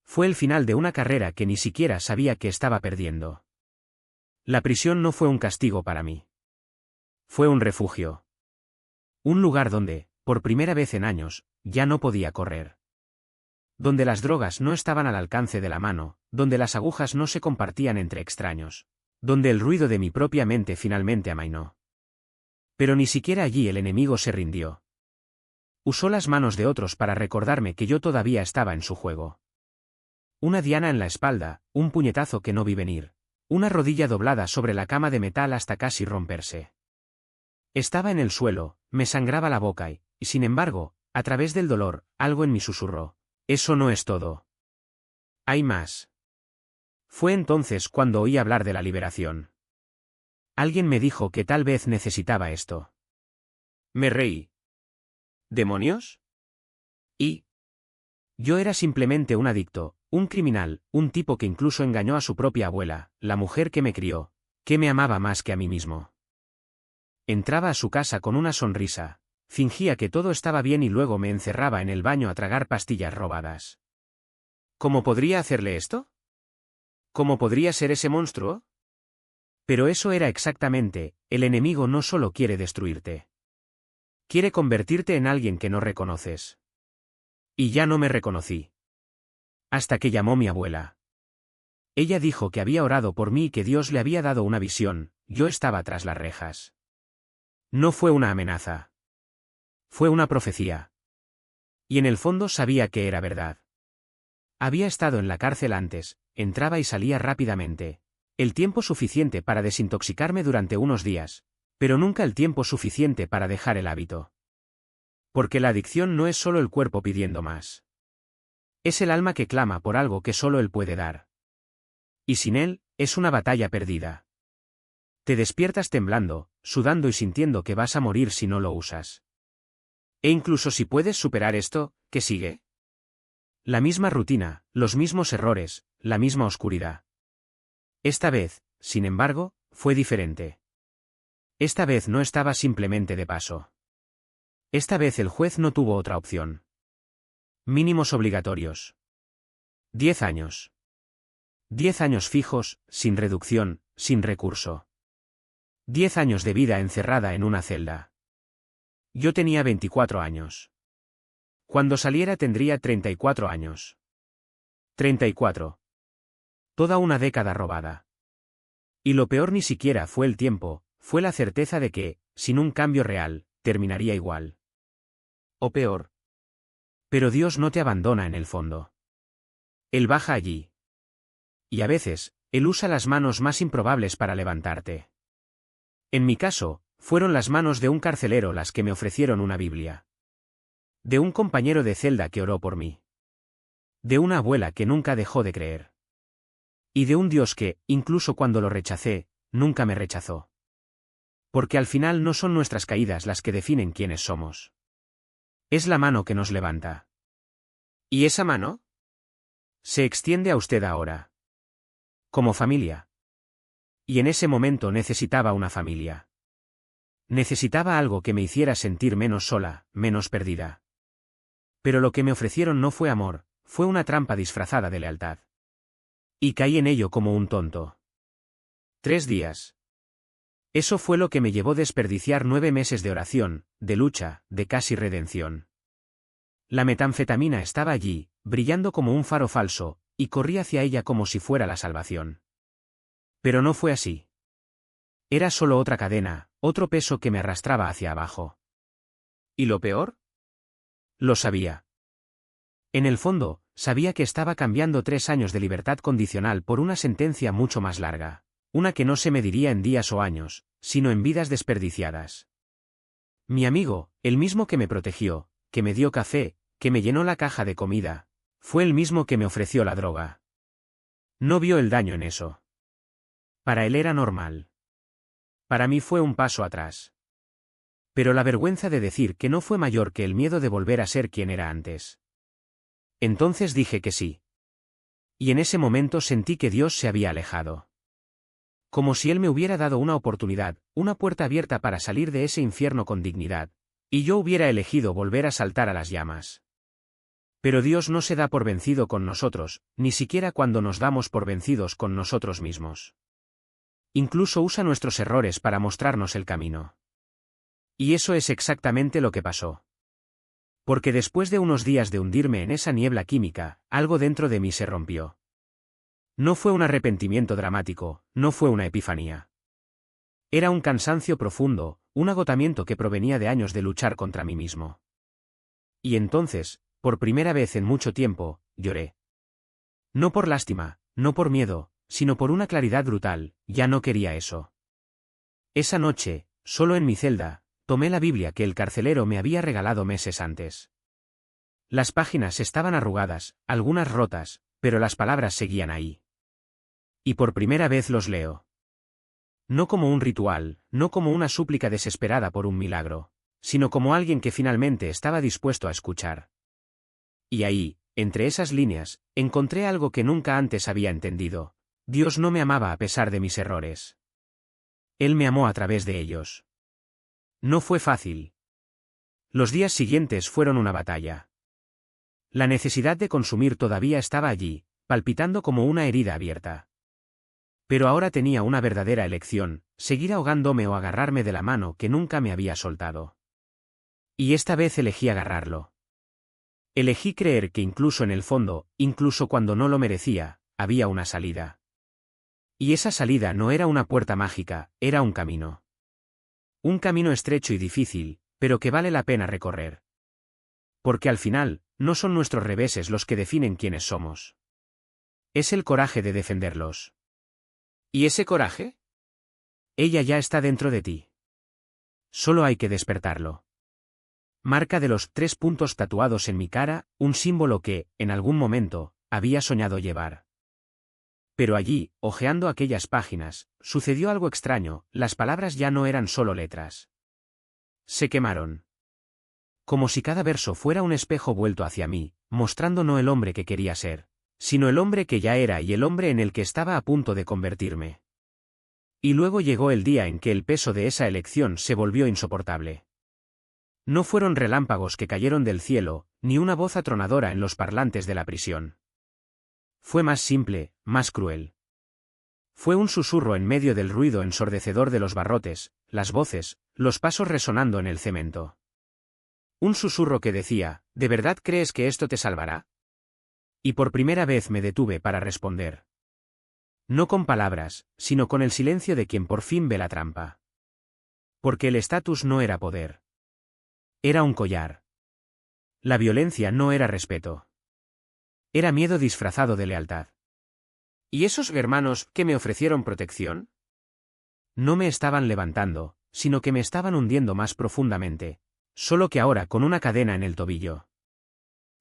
S1: Fue el final de una carrera que ni siquiera sabía que estaba perdiendo. La prisión no fue un castigo para mí. Fue un refugio. Un lugar donde, por primera vez en años, ya no podía correr. Donde las drogas no estaban al alcance de la mano, donde las agujas no se compartían entre extraños. Donde el ruido de mi propia mente finalmente amainó. Pero ni siquiera allí el enemigo se rindió. Usó las manos de otros para recordarme que yo todavía estaba en su juego. Una diana en la espalda, un puñetazo que no vi venir, una rodilla doblada sobre la cama de metal hasta casi romperse. Estaba en el suelo, me sangraba la boca y, sin embargo, a través del dolor, algo en mí susurró: eso no es todo. Hay más. Fue entonces cuando oí hablar de la liberación. Alguien me dijo que tal vez necesitaba esto. Me reí. ¿Demonios? Y yo era simplemente un adicto, un criminal, un tipo que incluso engañó a su propia abuela, la mujer que me crió, que me amaba más que a mí mismo. Entraba a su casa con una sonrisa, fingía que todo estaba bien y luego me encerraba en el baño a tragar pastillas robadas. ¿Cómo podría hacerle esto? ¿Cómo podría ser ese monstruo? Pero eso era exactamente, el enemigo no solo quiere destruirte. Quiere convertirte en alguien que no reconoces. Y ya no me reconocí. Hasta que llamó mi abuela. Ella dijo que había orado por mí y que Dios le había dado una visión, yo estaba tras las rejas. No fue una amenaza. Fue una profecía. Y en el fondo sabía que era verdad. Había estado en la cárcel antes, entraba y salía rápidamente. El tiempo suficiente para desintoxicarme durante unos días, pero nunca el tiempo suficiente para dejar el hábito. Porque la adicción no es solo el cuerpo pidiendo más. Es el alma que clama por algo que solo él puede dar. Y sin él, es una batalla perdida. Te despiertas temblando, sudando y sintiendo que vas a morir si no lo usas. E incluso si puedes superar esto, ¿qué sigue? La misma rutina, los mismos errores, la misma oscuridad. Esta vez, sin embargo, fue diferente. Esta vez no estaba simplemente de paso. Esta vez el juez no tuvo otra opción. Mínimos obligatorios. 10 años. 10 años fijos, sin reducción, sin recurso. 10 años de vida encerrada en una celda. Yo tenía 24 años. Cuando saliera tendría 34 años. 34. Toda una década robada. Y lo peor ni siquiera fue el tiempo, fue la certeza de que, sin un cambio real, terminaría igual. O peor. Pero Dios no te abandona en el fondo. Él baja allí. Y a veces, Él usa las manos más improbables para levantarte. En mi caso, fueron las manos de un carcelero las que me ofrecieron una Biblia. De un compañero de celda que oró por mí. De una abuela que nunca dejó de creer. Y de un Dios que, incluso cuando lo rechacé, nunca me rechazó. Porque al final no son nuestras caídas las que definen quiénes somos. Es la mano que nos levanta. ¿Y esa mano? Se extiende a usted ahora. Como familia. Y en ese momento necesitaba una familia. Necesitaba algo que me hiciera sentir menos sola, menos perdida. Pero lo que me ofrecieron no fue amor, fue una trampa disfrazada de lealtad. Y caí en ello como un tonto. 3 días. Eso fue lo que me llevó a desperdiciar 9 meses de oración, de lucha, de casi redención. La metanfetamina estaba allí, brillando como un faro falso, y corrí hacia ella como si fuera la salvación. Pero no fue así. Era solo otra cadena, otro peso que me arrastraba hacia abajo. ¿Y lo peor? Lo sabía. En el fondo, sabía que estaba cambiando 3 años de libertad condicional por una sentencia mucho más larga, una que no se mediría en días o años, sino en vidas desperdiciadas. Mi amigo, el mismo que me protegió, que me dio café, que me llenó la caja de comida, fue el mismo que me ofreció la droga. No vio el daño en eso. Para él era normal. Para mí fue un paso atrás. Pero la vergüenza de decir que no fue mayor que el miedo de volver a ser quien era antes. Entonces dije que sí. Y en ese momento sentí que Dios se había alejado. Como si Él me hubiera dado una oportunidad, una puerta abierta para salir de ese infierno con dignidad, y yo hubiera elegido volver a saltar a las llamas. Pero Dios no se da por vencido con nosotros, ni siquiera cuando nos damos por vencidos con nosotros mismos. Incluso usa nuestros errores para mostrarnos el camino. Y eso es exactamente lo que pasó. Porque después de unos días de hundirme en esa niebla química, algo dentro de mí se rompió. No fue un arrepentimiento dramático, no fue una epifanía. Era un cansancio profundo, un agotamiento que provenía de años de luchar contra mí mismo. Y entonces, por primera vez en mucho tiempo, lloré. No por lástima, no por miedo, sino por una claridad brutal, ya no quería eso. Esa noche, solo en mi celda, tomé la Biblia que el carcelero me había regalado meses antes. Las páginas estaban arrugadas, algunas rotas, pero las palabras seguían ahí. Y por primera vez los leo. No como un ritual, no como una súplica desesperada por un milagro, sino como alguien que finalmente estaba dispuesto a escuchar. Y ahí, entre esas líneas, encontré algo que nunca antes había entendido. Dios no me amaba a pesar de mis errores. Él me amó a través de ellos. No fue fácil. Los días siguientes fueron una batalla. La necesidad de consumir todavía estaba allí, palpitando como una herida abierta. Pero ahora tenía una verdadera elección, seguir ahogándome o agarrarme de la mano que nunca me había soltado. Y esta vez elegí agarrarlo. Elegí creer que incluso en el fondo, incluso cuando no lo merecía, había una salida. Y esa salida no era una puerta mágica, era un camino. Un camino estrecho y difícil, pero que vale la pena recorrer. Porque al final, no son nuestros reveses los que definen quiénes somos. Es el coraje de defenderlos.
S2: ¿Y ese coraje?
S1: Ella ya está dentro de ti. Solo hay que despertarlo. Marca de los 3 puntos tatuados en mi cara, un símbolo que, en algún momento, había soñado llevar. Pero allí, hojeando aquellas páginas, sucedió algo extraño, las palabras ya no eran solo letras. Se quemaron. Como si cada verso fuera un espejo vuelto hacia mí, mostrando no el hombre que quería ser, sino el hombre que ya era y el hombre en el que estaba a punto de convertirme. Y luego llegó el día en que el peso de esa elección se volvió insoportable. No fueron relámpagos que cayeron del cielo, ni una voz atronadora en los parlantes de la prisión. Fue más simple, más cruel. Fue un susurro en medio del ruido ensordecedor de los barrotes, las voces, los pasos resonando en el cemento. Un susurro que decía, ¿de verdad crees que esto te salvará? Y por primera vez me detuve para responder. No con palabras, sino con el silencio de quien por fin ve la trampa. Porque el estatus no era poder. Era un collar. La violencia no era respeto. Era miedo disfrazado de lealtad.
S2: ¿Y esos hermanos que me ofrecieron protección?
S1: No me estaban levantando, sino que me estaban hundiendo más profundamente, solo que ahora con una cadena en el tobillo.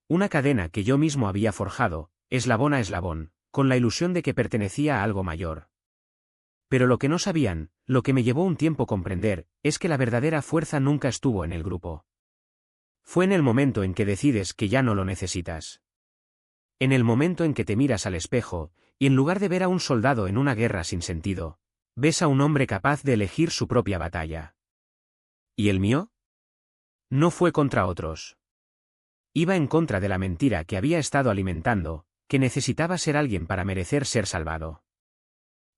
S1: Una cadena que yo mismo había forjado, eslabón a eslabón, con la ilusión de que pertenecía a algo mayor. Pero lo que no sabían, lo que me llevó un tiempo comprender, es que la verdadera fuerza nunca estuvo en el grupo. Fue en el momento en que decides que ya no lo necesitas. En el momento en que te miras al espejo, y en lugar de ver a un soldado en una guerra sin sentido, ves a un hombre capaz de elegir su propia batalla. ¿Y el mío? No fue contra otros. Iba en contra de la mentira que había estado alimentando, que necesitaba ser alguien para merecer ser salvado.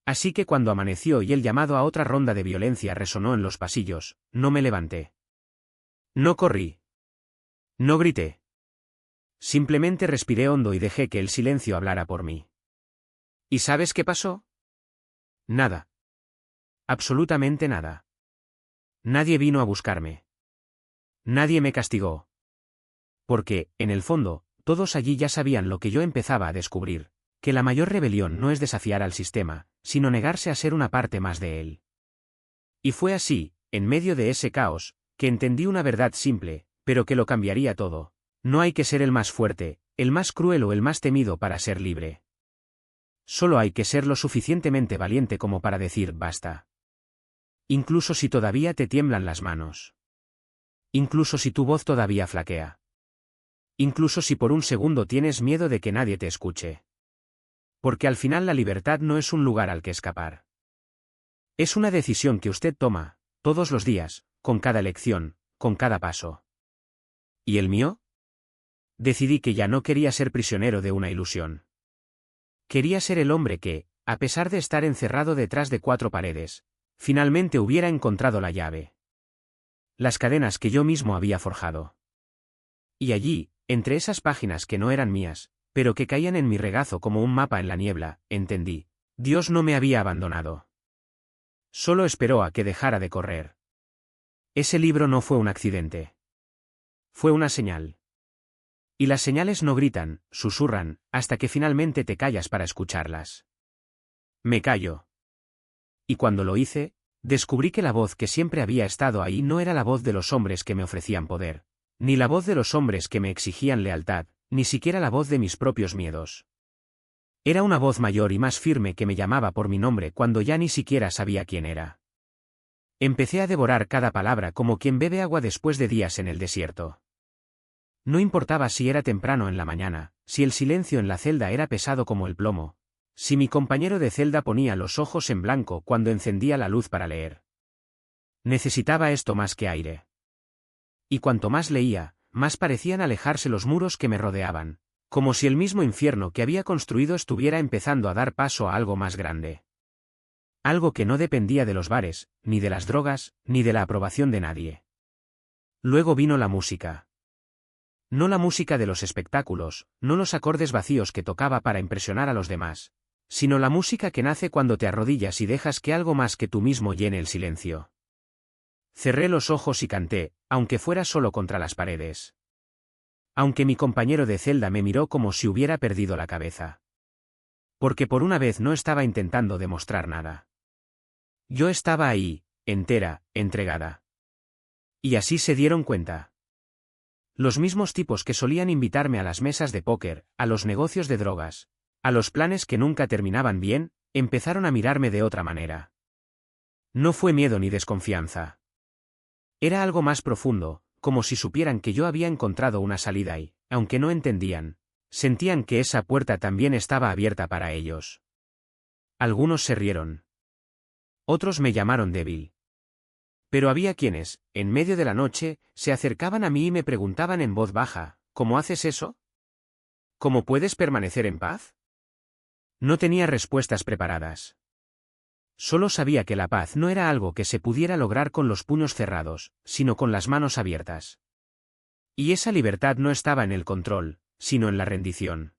S1: Así que cuando amaneció y el llamado a otra ronda de violencia resonó en los pasillos, no me levanté. No corrí. No grité. Simplemente respiré hondo y dejé que el silencio hablara por mí.
S2: ¿Y sabes qué pasó?
S1: Nada. Absolutamente nada. Nadie vino a buscarme. Nadie me castigó. Porque, en el fondo, todos allí ya sabían lo que yo empezaba a descubrir, que la mayor rebelión no es desafiar al sistema, sino negarse a ser una parte más de él. Y fue así, en medio de ese caos, que entendí una verdad simple, pero que lo cambiaría todo. No hay que ser el más fuerte, el más cruel o el más temido para ser libre. Solo hay que ser lo suficientemente valiente como para decir basta. Incluso si todavía te tiemblan las manos. Incluso si tu voz todavía flaquea. Incluso si por un segundo tienes miedo de que nadie te escuche. Porque al final la libertad no es un lugar al que escapar. Es una decisión que usted toma, todos los días, con cada elección, con cada paso. ¿Y el mío? Decidí que ya no quería ser prisionero de una ilusión. Quería ser el hombre que, a pesar de estar encerrado detrás de 4 paredes, finalmente hubiera encontrado la llave. Las cadenas que yo mismo había forjado. Y allí, entre esas páginas que no eran mías, pero que caían en mi regazo como un mapa en la niebla, entendí. Dios no me había abandonado. Solo esperó a que dejara de correr. Ese libro no fue un accidente. Fue una señal. Y las señales no gritan, susurran, hasta que finalmente te callas para escucharlas. Me callo. Y cuando lo hice, descubrí que la voz que siempre había estado ahí no era la voz de los hombres que me ofrecían poder, ni la voz de los hombres que me exigían lealtad, ni siquiera la voz de mis propios miedos. Era una voz mayor y más firme que me llamaba por mi nombre cuando ya ni siquiera sabía quién era. Empecé a devorar cada palabra como quien bebe agua después de días en el desierto. No importaba si era temprano en la mañana, si el silencio en la celda era pesado como el plomo, si mi compañero de celda ponía los ojos en blanco cuando encendía la luz para leer. Necesitaba esto más que aire. Y cuanto más leía, más parecían alejarse los muros que me rodeaban, como si el mismo infierno que había construido estuviera empezando a dar paso a algo más grande. Algo que no dependía de los bares, ni de las drogas, ni de la aprobación de nadie. Luego vino la música. No la música de los espectáculos, no los acordes vacíos que tocaba para impresionar a los demás, sino la música que nace cuando te arrodillas y dejas que algo más que tú mismo llene el silencio. Cerré los ojos y canté, aunque fuera solo contra las paredes. Aunque mi compañero de celda me miró como si hubiera perdido la cabeza. Porque por una vez no estaba intentando demostrar nada. Yo estaba ahí, entera, entregada. Y así se dieron cuenta. Los mismos tipos que solían invitarme a las mesas de póker, a los negocios de drogas, a los planes que nunca terminaban bien, empezaron a mirarme de otra manera. No fue miedo ni desconfianza. Era algo más profundo, como si supieran que yo había encontrado una salida y, aunque no entendían, sentían que esa puerta también estaba abierta para ellos. Algunos se rieron. Otros me llamaron débil. Pero había quienes, en medio de la noche, se acercaban a mí y me preguntaban en voz baja, ¿cómo haces eso? ¿Cómo puedes permanecer en paz? No tenía respuestas preparadas. Solo sabía que la paz no era algo que se pudiera lograr con los puños cerrados, sino con las manos abiertas. Y esa libertad no estaba en el control, sino en la rendición.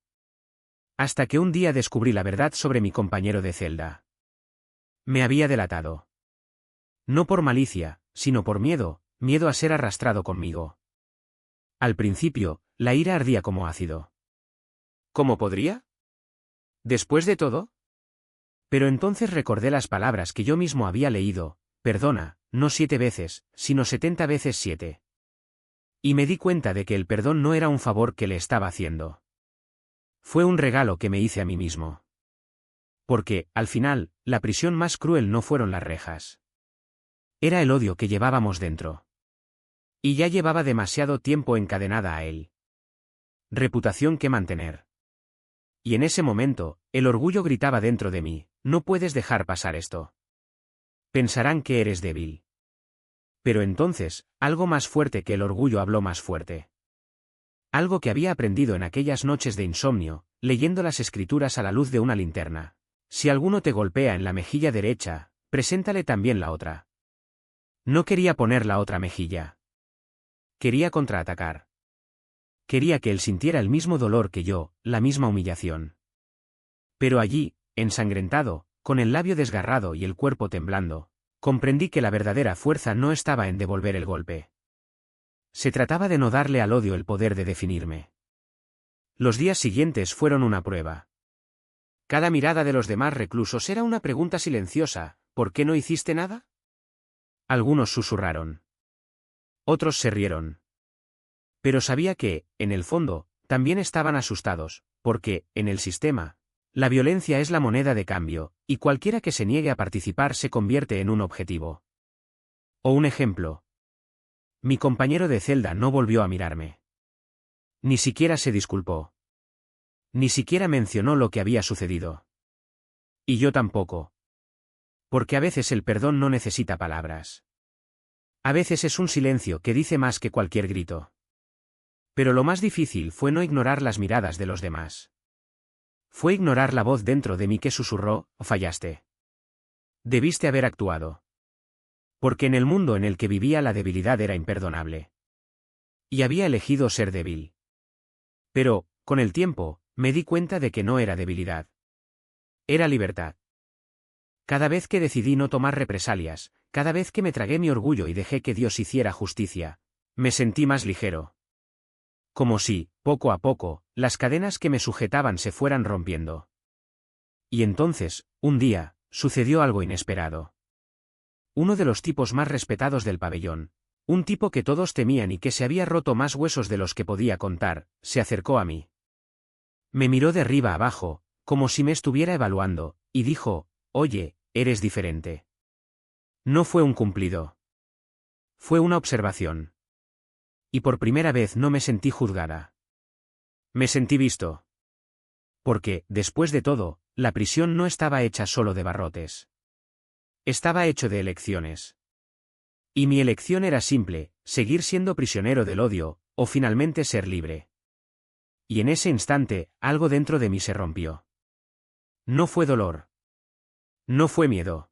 S1: Hasta que un día descubrí la verdad sobre mi compañero de celda. Me había delatado. No por malicia, sino por miedo, miedo a ser arrastrado conmigo. Al principio, la ira ardía como ácido. ¿Cómo podría? ¿Después de todo? Pero entonces recordé las palabras que yo mismo había leído, perdona, no 7 veces, sino 70 veces 7. Y me di cuenta de que el perdón no era un favor que le estaba haciendo. Fue un regalo que me hice a mí mismo. Porque, al final, la prisión más cruel no fueron las rejas. Era el odio que llevábamos dentro. Y ya llevaba demasiado tiempo encadenada a él. Reputación que mantener. Y en ese momento, el orgullo gritaba dentro de mí, no puedes dejar pasar esto. Pensarán que eres débil. Pero entonces, algo más fuerte que el orgullo habló más fuerte. Algo que había aprendido en aquellas noches de insomnio, leyendo las escrituras a la luz de una linterna. Si alguno te golpea en la mejilla derecha, preséntale también la otra. No quería poner la otra mejilla. Quería contraatacar. Quería que él sintiera el mismo dolor que yo, la misma humillación. Pero allí, ensangrentado, con el labio desgarrado y el cuerpo temblando, comprendí que la verdadera fuerza no estaba en devolver el golpe. Se trataba de no darle al odio el poder de definirme. Los días siguientes fueron una prueba. Cada mirada de los demás reclusos era una pregunta silenciosa, ¿por qué no hiciste nada? Algunos susurraron. Otros se rieron. Pero sabía que, en el fondo, también estaban asustados, porque, en el sistema, la violencia es la moneda de cambio, y cualquiera que se niegue a participar se convierte en un objetivo. O un ejemplo. Mi compañero de celda no volvió a mirarme. Ni siquiera se disculpó. Ni siquiera mencionó lo que había sucedido. Y yo tampoco. Porque a veces el perdón no necesita palabras. A veces es un silencio que dice más que cualquier grito. Pero lo más difícil fue no ignorar las miradas de los demás. Fue ignorar la voz dentro de mí que susurró, fallaste. Debiste haber actuado. Porque en el mundo en el que vivía la debilidad era imperdonable. Y había elegido ser débil. Pero, con el tiempo, me di cuenta de que no era debilidad. Era libertad. Cada vez que decidí no tomar represalias, cada vez que me tragué mi orgullo y dejé que Dios hiciera justicia, me sentí más ligero. Como si, poco a poco, las cadenas que me sujetaban se fueran rompiendo. Y entonces, un día, sucedió algo inesperado. Uno de los tipos más respetados del pabellón, un tipo que todos temían y que se había roto más huesos de los que podía contar, se acercó a mí. Me miró de arriba abajo, como si me estuviera evaluando, y dijo, oye, eres diferente. No fue un cumplido. Fue una observación. Y por primera vez no me sentí juzgada. Me sentí visto. Porque, después de todo, la prisión no estaba hecha solo de barrotes. Estaba hecho de elecciones. Y mi elección era simple, seguir siendo prisionero del odio, o finalmente ser libre. Y en ese instante, algo dentro de mí se rompió. No fue dolor. No fue miedo.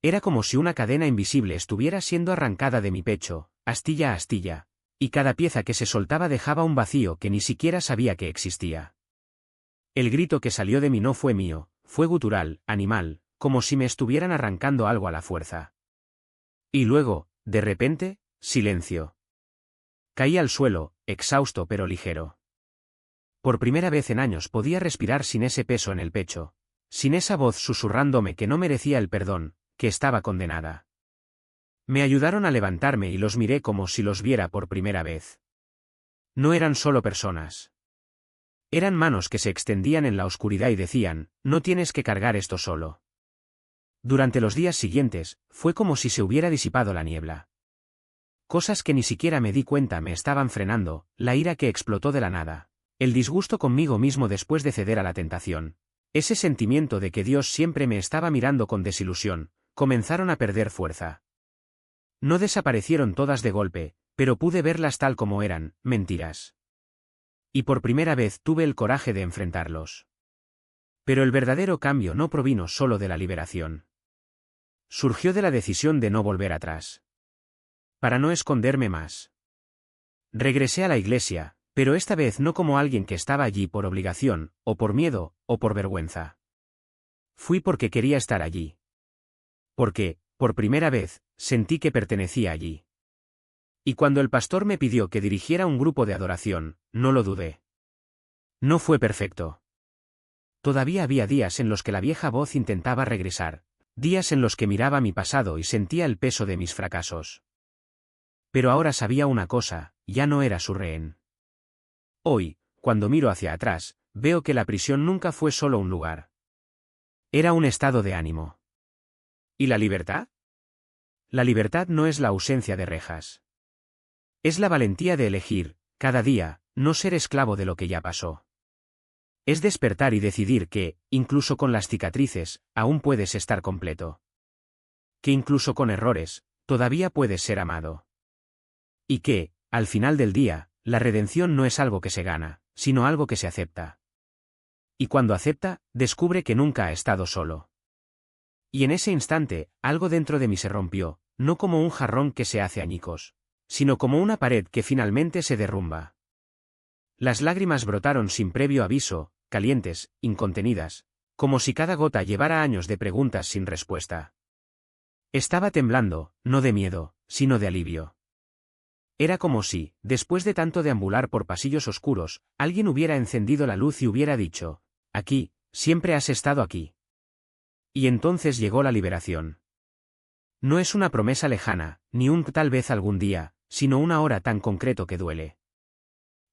S1: Era como si una cadena invisible estuviera siendo arrancada de mi pecho, astilla a astilla, y cada pieza que se soltaba dejaba un vacío que ni siquiera sabía que existía. El grito que salió de mí no fue mío, fue gutural, animal, como si me estuvieran arrancando algo a la fuerza. Y luego, de repente, silencio. Caí al suelo, exhausto pero ligero. Por primera vez en años podía respirar sin ese peso en el pecho, sin esa voz susurrándome que no merecía el perdón, que estaba condenada. Me ayudaron a levantarme y los miré como si los viera por primera vez. No eran solo personas. Eran manos que se extendían en la oscuridad y decían, no tienes que cargar esto solo. Durante los días siguientes, fue como si se hubiera disipado la niebla. Cosas que ni siquiera me di cuenta me estaban frenando, la ira que explotó de la nada, el disgusto conmigo mismo después de ceder a la tentación, ese sentimiento de que Dios siempre me estaba mirando con desilusión, comenzaron a perder fuerza. No desaparecieron todas de golpe, pero pude verlas tal como eran, mentiras. Y por primera vez tuve el coraje de enfrentarlos. Pero el verdadero cambio no provino solo de la liberación. Surgió de la decisión de no volver atrás. Para no esconderme más. Regresé a la iglesia, pero esta vez no como alguien que estaba allí por obligación, o por miedo, o por vergüenza. Fui porque quería estar allí. Porque, por primera vez, sentí que pertenecía allí. Y cuando el pastor me pidió que dirigiera un grupo de adoración, no lo dudé. No fue perfecto. Todavía había días en los que la vieja voz intentaba regresar, días en los que miraba mi pasado y sentía el peso de mis fracasos. Pero ahora sabía una cosa, ya no era su rehén. Hoy, cuando miro hacia atrás, veo que la prisión nunca fue solo un lugar. Era un estado de ánimo. ¿Y la libertad? La libertad no es la ausencia de rejas. Es la valentía de elegir, cada día, no ser esclavo de lo que ya pasó. Es despertar y decidir que, incluso con las cicatrices, aún puedes estar completo. Que incluso con errores, todavía puedes ser amado. Y que, al final del día, la redención no es algo que se gana, sino algo que se acepta. Y cuando acepta, descubre que nunca ha estado solo. Y en ese instante, algo dentro de mí se rompió, no como un jarrón que se hace añicos, sino como una pared que finalmente se derrumba. Las lágrimas brotaron sin previo aviso, calientes, incontenidas, como si cada gota llevara años de preguntas sin respuesta. Estaba temblando, no de miedo, sino de alivio. Era como si, después de tanto deambular por pasillos oscuros, alguien hubiera encendido la luz y hubiera dicho, aquí, siempre has estado aquí. Y entonces llegó la liberación. No es una promesa lejana, ni un tal vez algún día, sino una hora tan concreto que duele.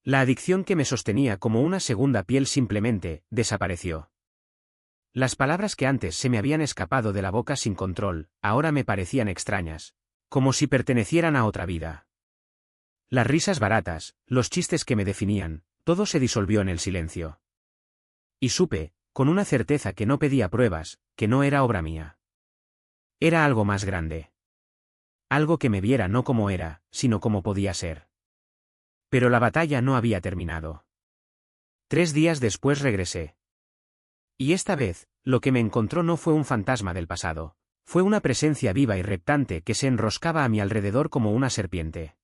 S1: La adicción que me sostenía como una segunda piel simplemente, desapareció. Las palabras que antes se me habían escapado de la boca sin control, ahora me parecían extrañas, como si pertenecieran a otra vida. Las risas baratas, los chistes que me definían, todo se disolvió en el silencio. Y supe, con una certeza que no pedía pruebas, que no era obra mía. Era algo más grande. Algo que me viera no como era, sino como podía ser. Pero la batalla no había terminado. 3 días después regresé. Y esta vez, lo que me encontró no fue un fantasma del pasado, fue una presencia viva y reptante que se enroscaba a mi alrededor como una serpiente.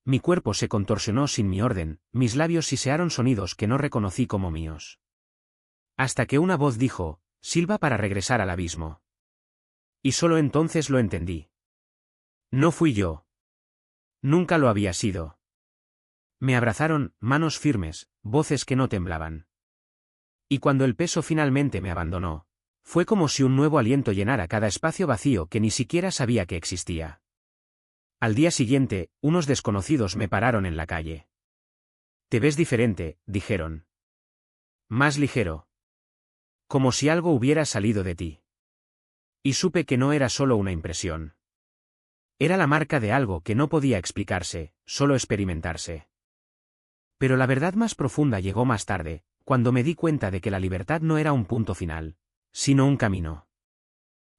S1: Mi cuerpo se contorsionó sin mi orden, mis labios sisearon sonidos que no reconocí como míos. Hasta que una voz dijo, silba para regresar al abismo. Y solo entonces lo entendí. No fui yo. Nunca lo había sido. Me abrazaron, manos firmes, voces que no temblaban. Y cuando el peso finalmente me abandonó, fue como si un nuevo aliento llenara cada espacio vacío que ni siquiera sabía que existía. Al día siguiente, unos desconocidos me pararon en la calle. Te ves diferente, dijeron. Más ligero. Como si algo hubiera salido de ti. Y supe que no era solo una impresión. Era la marca de algo que no podía explicarse, solo experimentarse. Pero la verdad más profunda llegó más tarde, cuando me di cuenta de que la libertad no era un punto final, sino un camino.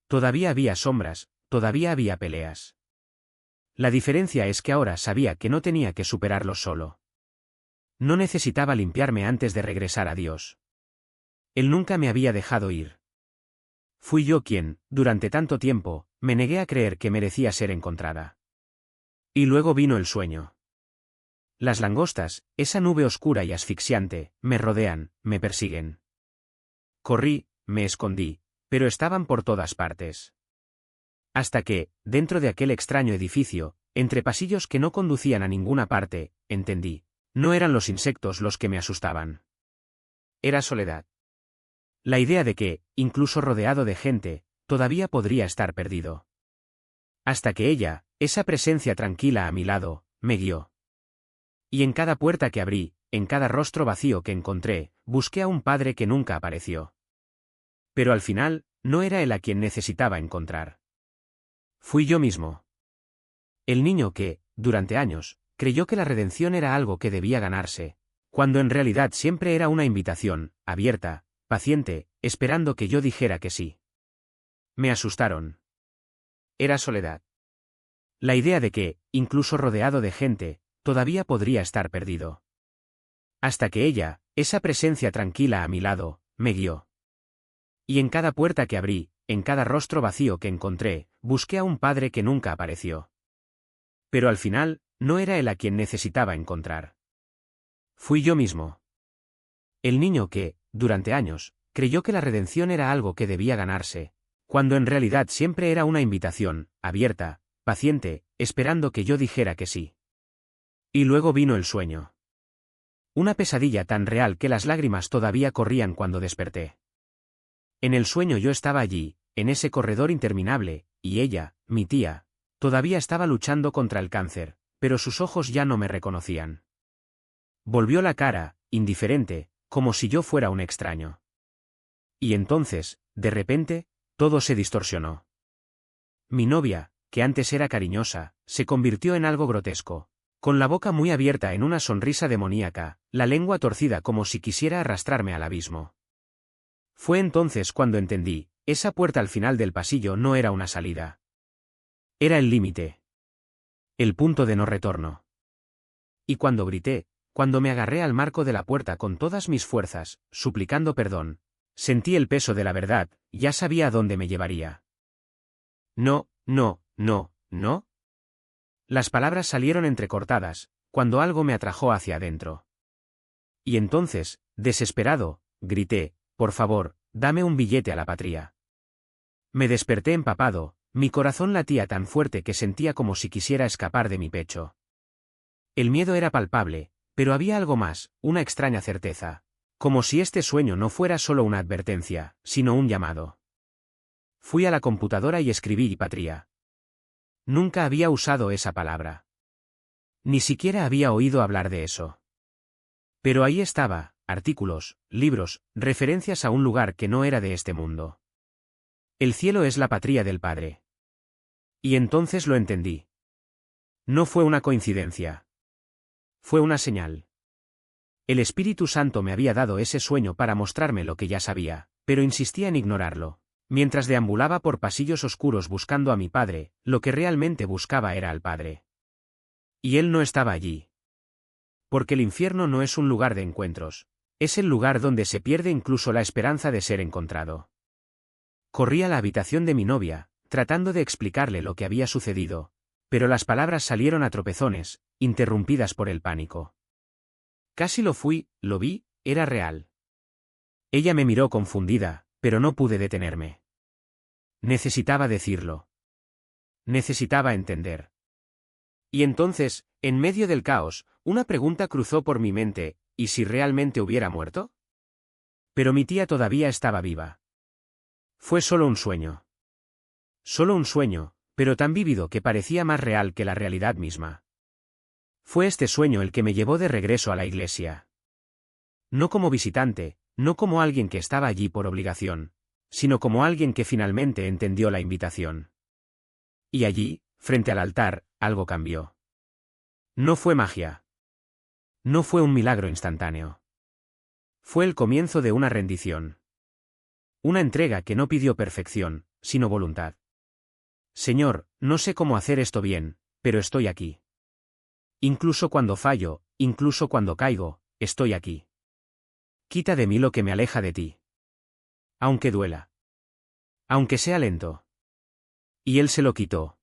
S1: Todavía había sombras, todavía había peleas. La diferencia es que ahora sabía que no tenía que superarlos solo. No necesitaba limpiarme antes de regresar a Dios. Él nunca me había dejado ir. Fui yo quien, durante tanto tiempo, me negué a creer que merecía ser encontrada. Y luego vino el sueño. Las langostas, esa nube oscura y asfixiante, me rodean, me persiguen. Corrí, me escondí, pero estaban por todas partes. Hasta que, dentro de aquel extraño edificio, entre pasillos que no conducían a ninguna parte, entendí. No eran los insectos los que me asustaban. Era soledad. La idea de que, incluso rodeado de gente, todavía podría estar perdido. Hasta que ella, esa presencia tranquila a mi lado, me guió. Y en cada puerta que abrí, en cada rostro vacío que encontré, busqué a un padre que nunca apareció. Pero al final, no era él a quien necesitaba encontrar. Fui yo mismo. El niño que, durante años, creyó que la redención era algo que debía ganarse, cuando en realidad siempre era una invitación, abierta, paciente, esperando que yo dijera que sí. Me asustaron. Era soledad. La idea de que, incluso rodeado de gente, todavía podría estar perdido. Hasta que ella, esa presencia tranquila a mi lado, me guió. Y en cada puerta que abrí, en cada rostro vacío que encontré, busqué a un padre que nunca apareció. Pero al final, no era él a quien necesitaba encontrar. Fui yo mismo. El niño que, durante años, creyó que la redención era algo que debía ganarse, cuando en realidad siempre era una invitación, abierta, paciente, esperando que yo dijera que sí. Y luego vino el sueño. Una pesadilla tan real que las lágrimas todavía corrían cuando desperté. En el sueño yo estaba allí, en ese corredor interminable, y ella, mi tía, todavía estaba luchando contra el cáncer, pero sus ojos ya no me reconocían. Volvió la cara, indiferente, como si yo fuera un extraño. Y entonces, de repente, todo se distorsionó. Mi novia, que antes era cariñosa, se convirtió en algo grotesco, con la boca muy abierta en una sonrisa demoníaca, la lengua torcida como si quisiera arrastrarme al abismo. Fue entonces cuando entendí, esa puerta al final del pasillo no era una salida. Era el límite. El punto de no retorno. Y cuando grité, cuando me agarré al marco de la puerta con todas mis fuerzas, suplicando perdón, sentí el peso de la verdad, ya sabía a dónde me llevaría. No, no, no, no. Las palabras salieron entrecortadas, cuando algo me atrajo hacia adentro. Y entonces, desesperado, grité, por favor, dame un billete a la patria. Me desperté empapado, mi corazón latía tan fuerte que sentía como si quisiera escapar de mi pecho. El miedo era palpable, pero había algo más, una extraña certeza, como si este sueño no fuera solo una advertencia, sino un llamado. Fui a la computadora y escribí patria. Nunca había usado esa palabra. Ni siquiera había oído hablar de eso. Pero ahí estaba, artículos, libros, referencias a un lugar que no era de este mundo. El cielo es la patria del Padre. Y entonces lo entendí. No fue una coincidencia. Fue una señal. El Espíritu Santo me había dado ese sueño para mostrarme lo que ya sabía, pero insistía en ignorarlo. Mientras deambulaba por pasillos oscuros buscando a mi padre, lo que realmente buscaba era al Padre. Y él no estaba allí. Porque el infierno no es un lugar de encuentros, es el lugar donde se pierde incluso la esperanza de ser encontrado. Corrí a la habitación de mi novia, tratando de explicarle lo que había sucedido, pero las palabras salieron a tropezones, interrumpidas por el pánico. Casi lo vi, era real. Ella me miró confundida, pero no pude detenerme. Necesitaba decirlo. Necesitaba entender. Y entonces, en medio del caos, una pregunta cruzó por mi mente, ¿y si realmente hubiera muerto? Pero mi tía todavía estaba viva. Fue solo un sueño. Solo un sueño, pero tan vívido que parecía más real que la realidad misma. Fue este sueño el que me llevó de regreso a la iglesia. No como visitante, no como alguien que estaba allí por obligación, sino como alguien que finalmente entendió la invitación. Y allí, frente al altar, algo cambió. No fue magia. No fue un milagro instantáneo. Fue el comienzo de una rendición. Una entrega que no pidió perfección, sino voluntad. Señor, no sé cómo hacer esto bien, pero estoy aquí. Incluso cuando fallo, incluso cuando caigo, estoy aquí. Quita de mí lo que me aleja de ti. Aunque duela. Aunque sea lento. Y él se lo quitó.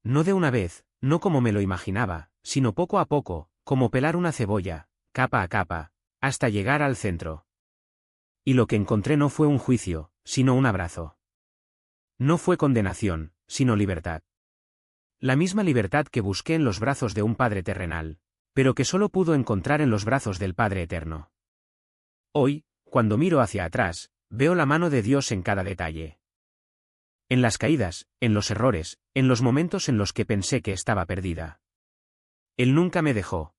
S1: No de una vez, no como me lo imaginaba, sino poco a poco, como pelar una cebolla, capa a capa, hasta llegar al centro. Y lo que encontré no fue un juicio, sino un abrazo. No fue condenación, sino libertad. La misma libertad que busqué en los brazos de un Padre terrenal, pero que solo pudo encontrar en los brazos del Padre eterno. Hoy, cuando miro hacia atrás, veo la mano de Dios en cada detalle. En las caídas, en los errores, en los momentos en los que pensé que estaba perdida. Él nunca me dejó.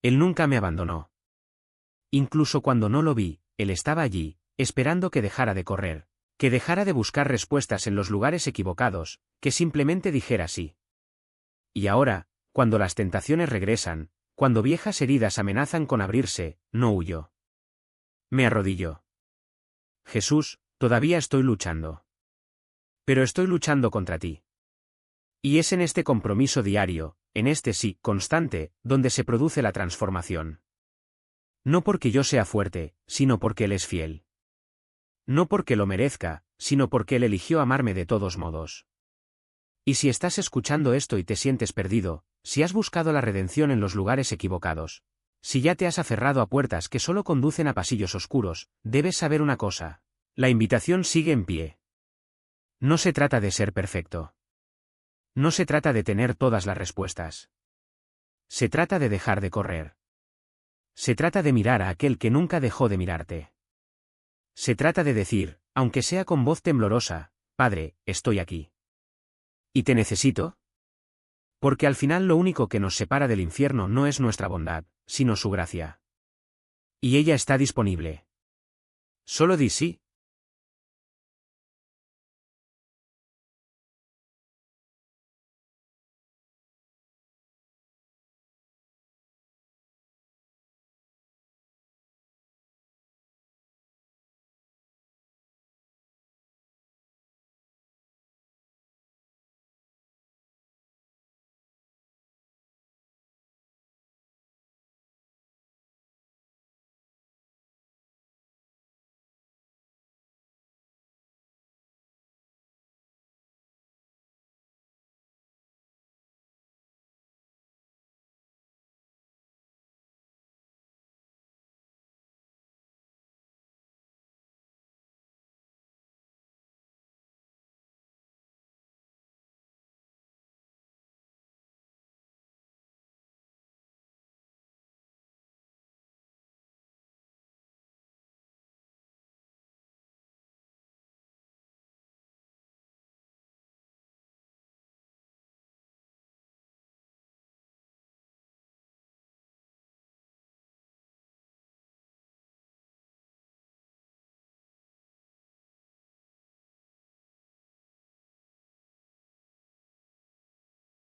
S1: Él nunca me abandonó. Incluso cuando no lo vi, Él estaba allí, esperando que dejara de correr, que dejara de buscar respuestas en los lugares equivocados, que simplemente dijera sí. Y ahora, cuando las tentaciones regresan, cuando viejas heridas amenazan con abrirse, no huyo. Me arrodillo. Jesús, todavía estoy luchando. Pero estoy luchando contra ti. Y es en este compromiso diario, en este sí constante, donde se produce la transformación. No porque yo sea fuerte, sino porque Él es fiel. No porque lo merezca, sino porque Él eligió amarme de todos modos. Y si estás escuchando esto y te sientes perdido, si has buscado la redención en los lugares equivocados, si ya te has aferrado a puertas que solo conducen a pasillos oscuros, debes saber una cosa. La invitación sigue en pie. No se trata de ser perfecto. No se trata de tener todas las respuestas. Se trata de dejar de correr. Se trata de mirar a aquel que nunca dejó de mirarte. Se trata de decir, aunque sea con voz temblorosa, Padre, estoy aquí. ¿Y te necesito? Porque al final lo único que nos separa del infierno no es nuestra bondad, sino su gracia. Y ella está disponible. Solo di sí.